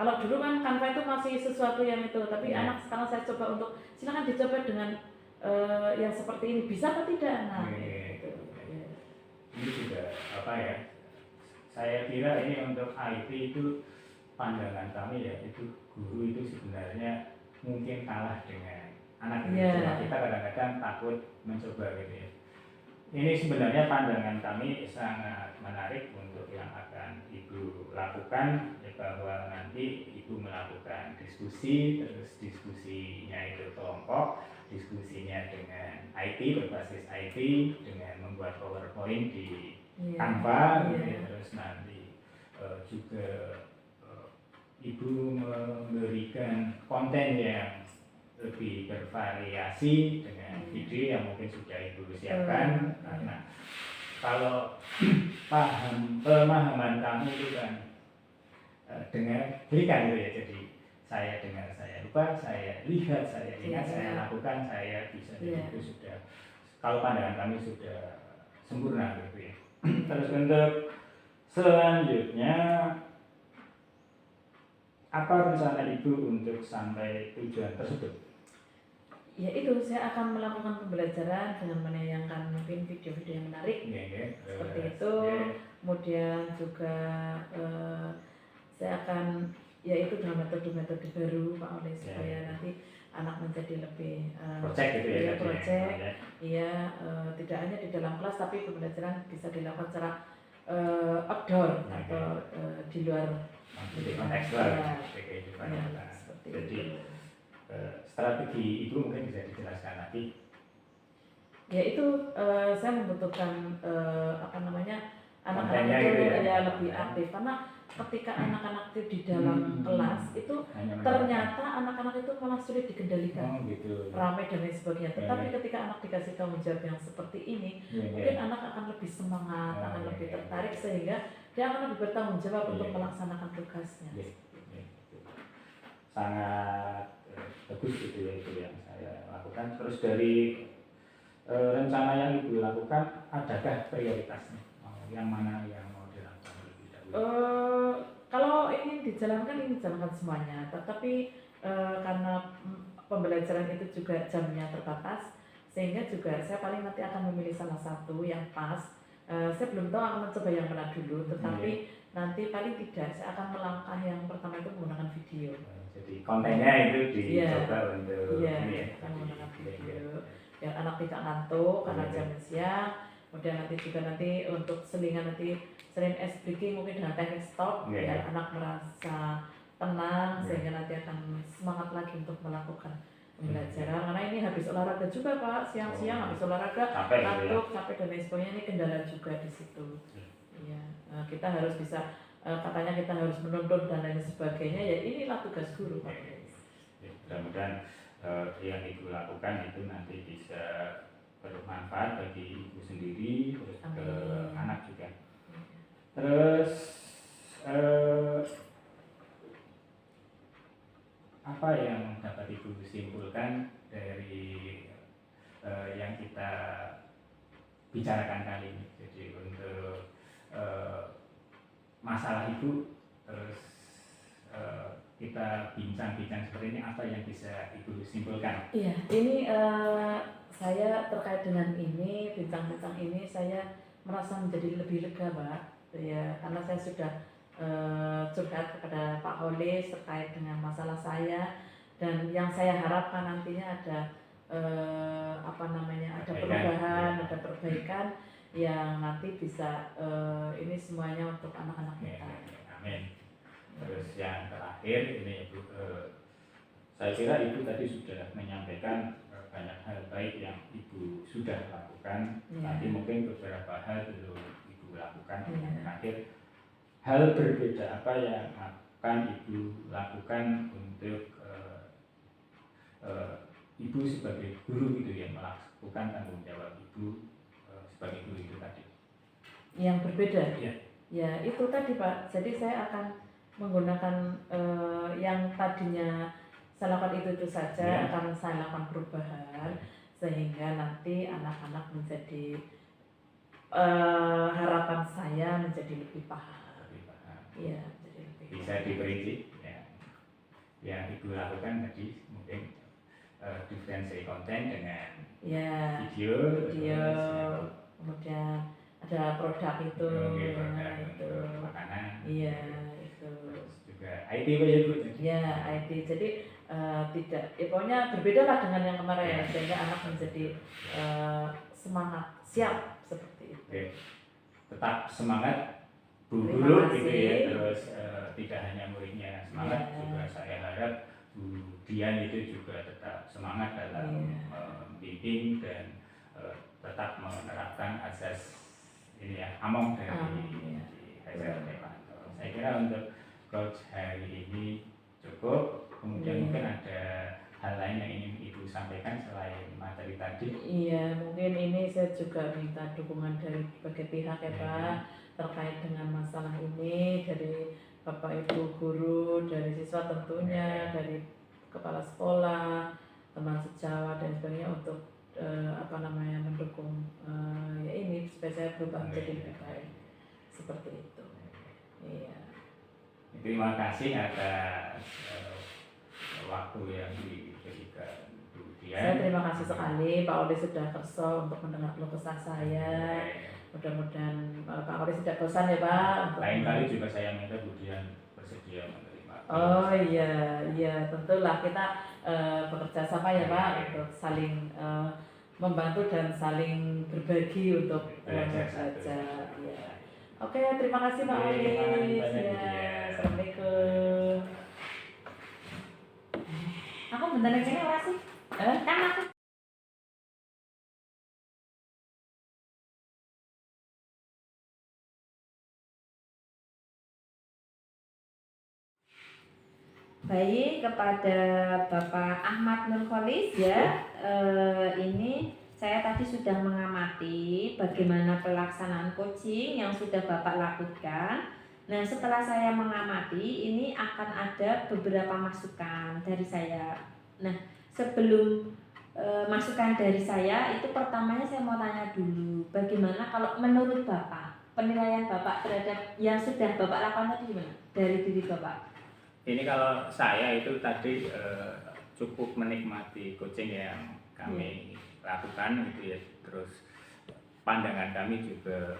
kalau dulu kan Canva itu masih sesuatu yang itu, tapi anak sekarang saya coba untuk silakan dicoba dengan yang seperti ini, bisa atau tidak? Nah, gitu. Ini juga apa ya? Saya kira ini untuk IT itu pandangan kami ya, itu guru itu sebenarnya mungkin kalah dengan anak. Cuma kita kadang-kadang takut mencoba gitu ya. Ini sebenarnya pandangan kami sangat menarik untuk yang akan ibu lakukan, ya, bahwa nanti ibu melakukan diskusi, terus diskusinya itu kelompok, diskusinya dengan IT, berbasis IT, dengan membuat PowerPoint di Canva, terus nanti juga ibu memberikan konten yang lebih bervariasi dengan video yang mungkin sudah ibu siapkan. Karena kalau pemahaman kami itu kan dengan berikan gitu ya, jadi saya dengar, saya lupa, saya lihat, saya ingat, saya lakukan, saya bisa, jadi itu sudah, kalau pandangan kami sudah sempurna gitu ya. Terus untuk selanjutnya, apa rencana ibu untuk sampai tujuan tersebut? Ya itu, saya akan melakukan pembelajaran dengan menayangkan mungkin video-video yang menarik seperti itu. Kemudian juga saya akan yaitu dengan metode-metode baru Pak Oleh supaya nanti anak menjadi lebih project gitu ya, tidak hanya di dalam kelas tapi pembelajaran bisa dilakukan secara outdoor atau di luar konteks luar kehidupan. Jadi strategi itu mungkin bisa dijelaskan lagi. Ya itu saya membutuhkan anak-anak itu ya lebih aktif, karena ketika anak-anak itu di dalam kelas itu ternyata anak-anak itu malah sulit dikendalikan, ramai dan lain sebagainya. Tetapi ketika anak dikasih tanggung jawab yang seperti ini, mungkin anak akan lebih semangat, akan lebih tertarik sehingga dia akan lebih bertanggung jawab untuk melaksanakan tugasnya. Sangat bagus itu ya, itu yang saya lakukan. Terus dari rencana yang ibu lakukan, adakah prioritasnya? Yang mana yang mau dilakukan lebih dahulu? Kalau ingin dijalankan semuanya. Tetapi karena pembelajaran itu juga jamnya terbatas, sehingga juga saya paling nanti akan memilih salah satu yang pas. Saya belum tahu akan mencoba yang mana dulu, tetapi nanti paling tidak saya akan melangkah yang pertama itu menggunakan video. Jadi kontennya itu dicoba untuk menggunakan video yang anak tidak ngantuk karena jam siang. Kemudian nanti untuk selingan nanti selain ice breaking mungkin dengan teknik stop biar anak merasa tenang sehingga nanti akan semangat lagi untuk melakukan pembelajaran karena ini habis olahraga juga Pak, siang-siang habis olahraga Capek gitu ya. ngantuk, capek dan lain sebagainya, ini kendala juga di situ. Iya, kita harus bisa katanya kita harus menuntun dan lain sebagainya, ya inilah tugas guru Pak. Ya, mudah-mudahan yang ibu lakukan itu nanti bisa bermanfaat bagi ibu sendiri, terus ke Amin. anak juga. Terus apa yang dapat ibu simpulkan dari yang kita bicarakan kali ini? Jadi untuk masalah ibu, terus kita bincang-bincang seperti ini, apa yang bisa ibu simpulkan? Iya, ini saya terkait dengan ini, bincang-bincang ini saya merasa menjadi lebih lega Pak, ya karena saya sudah curhat kepada Pak Holis terkait dengan masalah saya, dan yang saya harapkan nantinya ada ada perubahan, ada perbaikan yang nanti bisa ini semuanya untuk anak-anak kita. Amin. Terus yang terakhir ini Ibu, saya kira Ibu tadi sudah menyampaikan banyak hal baik yang Ibu sudah lakukan, tapi mungkin beberapa hal belum Ibu lakukan. Yang terakhir, hal berbeda apa yang akan Ibu lakukan untuk Ibu sebagai guru itu yang melakukan tanggung jawab Ibu sebagai guru itu tadi? Yang berbeda? Ya. Ya itu tadi Pak, jadi saya akan menggunakan yang tadinya saya lakukan itu saja, akan saya lakukan perubahan sehingga nanti anak-anak menjadi harapan saya menjadi lebih paham. Iya, menjadi lebih paham. Bisa diperinci ya. Yang Ibu lakukan tadi mungkin diferensiasi konten dengan video, kemudian ada produk itu, makanan. Iya, itu. Terus juga IT ya Bu. Ya, IT. Jadi tidak, pokoknya berbeda lah dengan yang kemarin, sehingga anak menjadi semangat, siap seperti itu. Oke. Tetap semangat Bu Guru gitu ya, terus tidak hanya muridnya semangat, juga saya harap Bu Dian itu juga tetap semangat dalam membimbing dan tetap menerapkan asas ini ya, among dari Hajar Dewanto. Saya kira untuk coach hari ini cukup. Kemudian mungkin ada hal lain yang ingin Ibu sampaikan selain materi tadi. Iya, mungkin ini saya juga minta dukungan dari berbagai pihak ya Pak, terkait dengan masalah ini, dari Bapak Ibu guru, dari siswa tentunya, dari kepala sekolah, teman sejawat dan sebagainya untuk mendukung ya ini supaya saya berubah menjadi lebih baik seperti itu. Iya. Terima kasih atas waktu yang diberikan Bu Dian. Saya terima kasih sekali Pak Oli sudah kerso untuk mendengar keluh kesah saya. Mudah-mudahan Pak Oli tidak bosan ya Pak. Lain kali juga saya minta Bu Dian bersedia menerima. Oh iya, tentulah kita bekerja sama ya Pak untuk saling membantu dan saling berbagi untuk belajar. Ya. Oke, terima kasih Pak Olis. Ya, assalamualaikum. Aku bentar lagi ora sih? Kan aku baik kepada Bapak Ahmad Nurholis ya. Ini saya tadi sudah mengamati bagaimana pelaksanaan coaching yang sudah Bapak lakukan. Nah, setelah saya mengamati, ini akan ada beberapa masukan dari saya. Nah, sebelum masukan dari saya, itu pertamanya saya mau tanya dulu, bagaimana kalau menurut Bapak, penilaian Bapak terhadap yang sudah Bapak lakukan tadi gimana? Dari diri Bapak? Ini kalau saya itu tadi cukup menikmati coaching yang kami lakukan gitu ya. Terus pandangan kami juga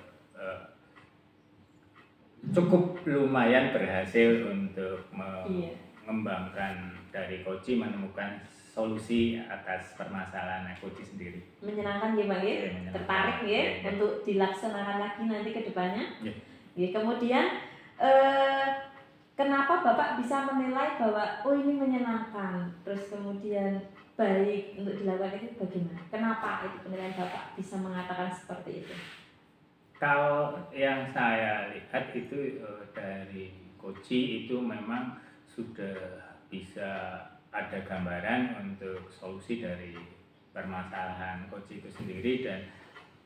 cukup lumayan berhasil untuk mengembangkan dari coaching, menemukan solusi atas permasalahan coaching sendiri. Menyenangkan ya Pak ya? Tertarik ya untuk dilaksanakan lagi nanti ke depannya. Ya, kemudian kenapa Bapak bisa menilai bahwa oh ini menyenangkan, terus kemudian baik untuk dilakukan itu bagaimana? Kenapa itu penilaian Bapak bisa mengatakan seperti itu? Kalau yang saya lihat itu dari Koci itu memang sudah bisa ada gambaran untuk solusi dari permasalahan Koci itu sendiri, dan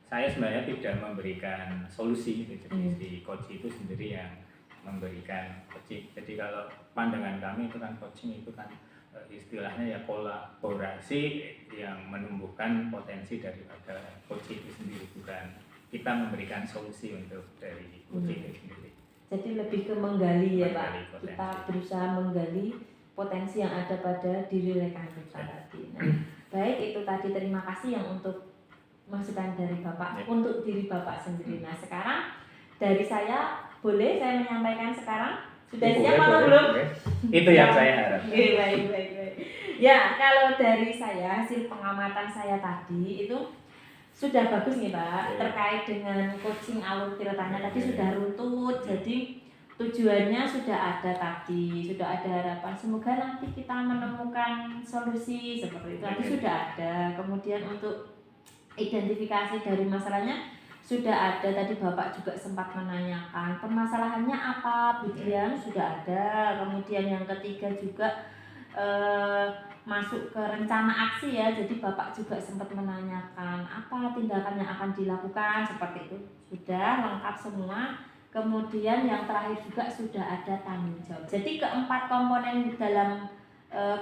saya sebenarnya tidak memberikan solusi gitu. Jadi si Koci itu sendiri yang memberikan coaching. Jadi kalau pandangan kami itu kan coaching itu kan istilahnya ya kolaborasi yang menumbuhkan potensi daripada coaching itu sendiri, bukan kita memberikan solusi untuk dari coaching itu sendiri. Jadi lebih ke menggali ya Menggali Pak, potensi. kita berusaha menggali potensi yang ada pada diri rekan kita tadi. Nah, baik itu tadi, terima kasih yang untuk masukan dari Bapak untuk diri Bapak sendiri. Nah sekarang dari saya, boleh saya menyampaikan sekarang? Sudah siap atau belum? Itu yang saya harap. Baik. Ya, kalau dari saya, hasil pengamatan saya tadi itu sudah bagus nih Pak, terkait dengan coaching alur tirtanya tadi sudah runtut, jadi tujuannya sudah ada tadi, sudah ada harapan, semoga nanti kita menemukan solusi seperti itu, nanti sudah ada. Kemudian untuk identifikasi dari masalahnya sudah ada, tadi Bapak juga sempat menanyakan permasalahannya apa, Bu Dian, sudah ada. Kemudian yang ketiga juga masuk ke rencana aksi ya, jadi Bapak juga sempat menanyakan apa tindakan yang akan dilakukan, seperti itu sudah lengkap semua. Kemudian yang terakhir juga sudah ada tanggung jawab. Jadi keempat komponen dalam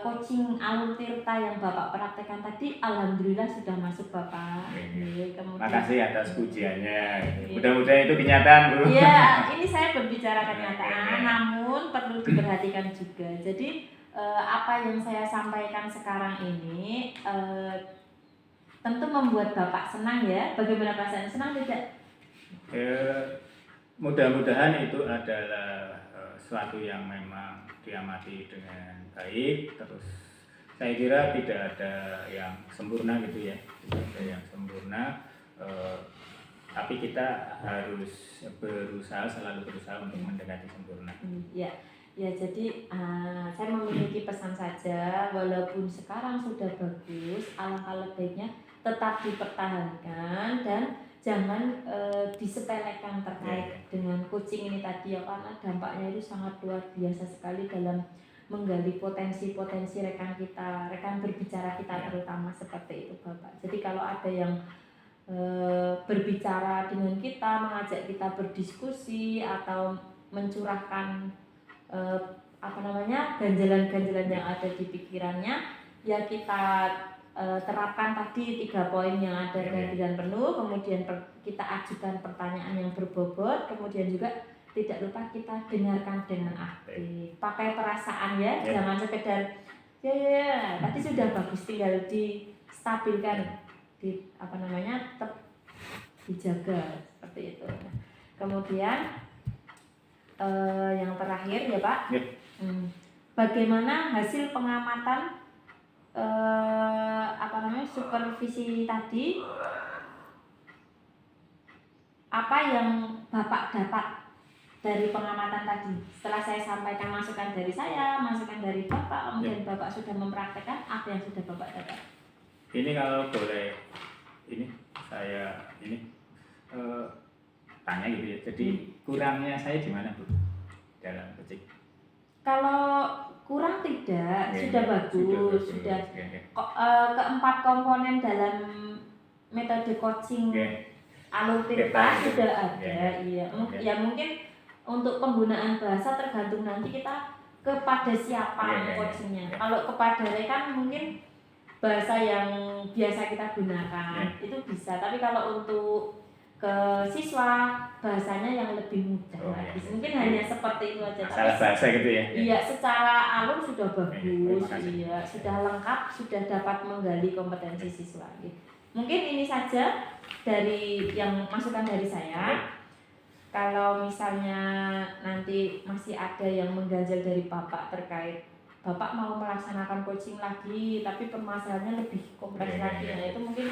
coaching alur tirta yang Bapak praktekkan tadi, alhamdulillah sudah masuk Bapak. Kemudian, makasih atas pujiannya. Mudah-mudahan itu kenyataan, Bu. Iya, ini saya berbicara kenyataan, namun perlu diperhatikan juga. Jadi apa yang saya sampaikan sekarang ini tentu membuat Bapak senang ya. Bagaimana perasaan, senang tidak? Mudah-mudahan itu adalah suatu yang memang diamati dengan baik. Terus saya kira tidak ada yang sempurna gitu ya, tidak ada yang sempurna, tapi kita harus selalu berusaha untuk mendekati sempurna. Ya, jadi saya memiliki pesan saja, walaupun sekarang sudah bagus, alangkah lebihnya tetap dipertahankan dan jangan disepelekan terkait dengan coaching ini tadi ya, karena dampaknya itu sangat luar biasa sekali dalam menggali potensi-potensi rekan kita, rekan berbicara kita terutama, seperti itu Bapak. Jadi kalau ada yang berbicara dengan kita, mengajak kita berdiskusi atau mencurahkan ganjalan-ganjalan yang ada di pikirannya, ya kita terapkan tadi 3 poin yang ada kehadiran penuh, kemudian kita ajukan pertanyaan yang berbobot, kemudian juga tidak lupa kita dengarkan dengan aktif, pakai perasaan ya, jangan sekedar ya tadi sudah bagus, tinggal distabilkan, tetap dijaga seperti itu. Kemudian yang terakhir ya Pak, bagaimana hasil pengamatan supervisi tadi, apa yang Bapak dapat dari pengamatan tadi setelah saya sampaikan masukan dari saya, masukan dari Bapak, kemudian Bapak sudah mempraktekkan, apa yang sudah Bapak dapat? Ini kalau boleh saya tanya gitu ya, jadi kurangnya saya di mana Bu dalam coaching? Kalau kurang tidak, sudah bagus, sudah keempat komponen dalam metode coaching alur tirta sudah ada. Ya mungkin untuk penggunaan bahasa tergantung nanti kita kepada siapa coachingnya. Kalau kepada rekan mungkin bahasa yang biasa kita gunakan itu bisa, tapi kalau untuk ke siswa bahasanya yang lebih mudah lagi. Mungkin hanya seperti itu aja. Salah bahasa gitu ya. Iya, secara alur sudah bagus. Iya, sudah lengkap, sudah dapat menggali kompetensi siswa. Mungkin ini saja dari yang masukan dari saya. Kalau misalnya nanti masih ada yang mengganjal dari Bapak terkait Bapak mau melaksanakan coaching lagi, tapi permasalahannya lebih kompleks lagi, nah itu mungkin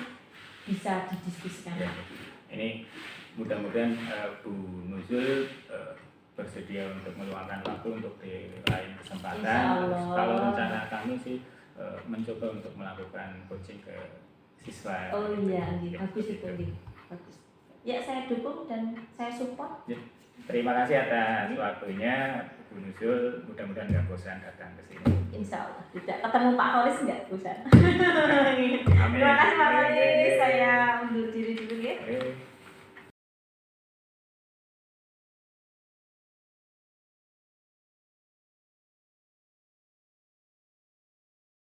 bisa didiskusikan lagi. Ini mudah-mudahan Bu Nuzul bersedia untuk meluangkan waktu untuk di lain kesempatan. Kalau rencana kami sih mencoba untuk melakukan coaching ke siswa. Oh gitu. iya, Ya, bagus itu, gitu. Dik. Bagus. Ya, saya dukung dan saya support. Terima kasih atas waktunya Bu Nuzul, mudah-mudahan nggak bosan datang ke sini. Insya Allah tidak ketemu Pak Horis nggak bosan.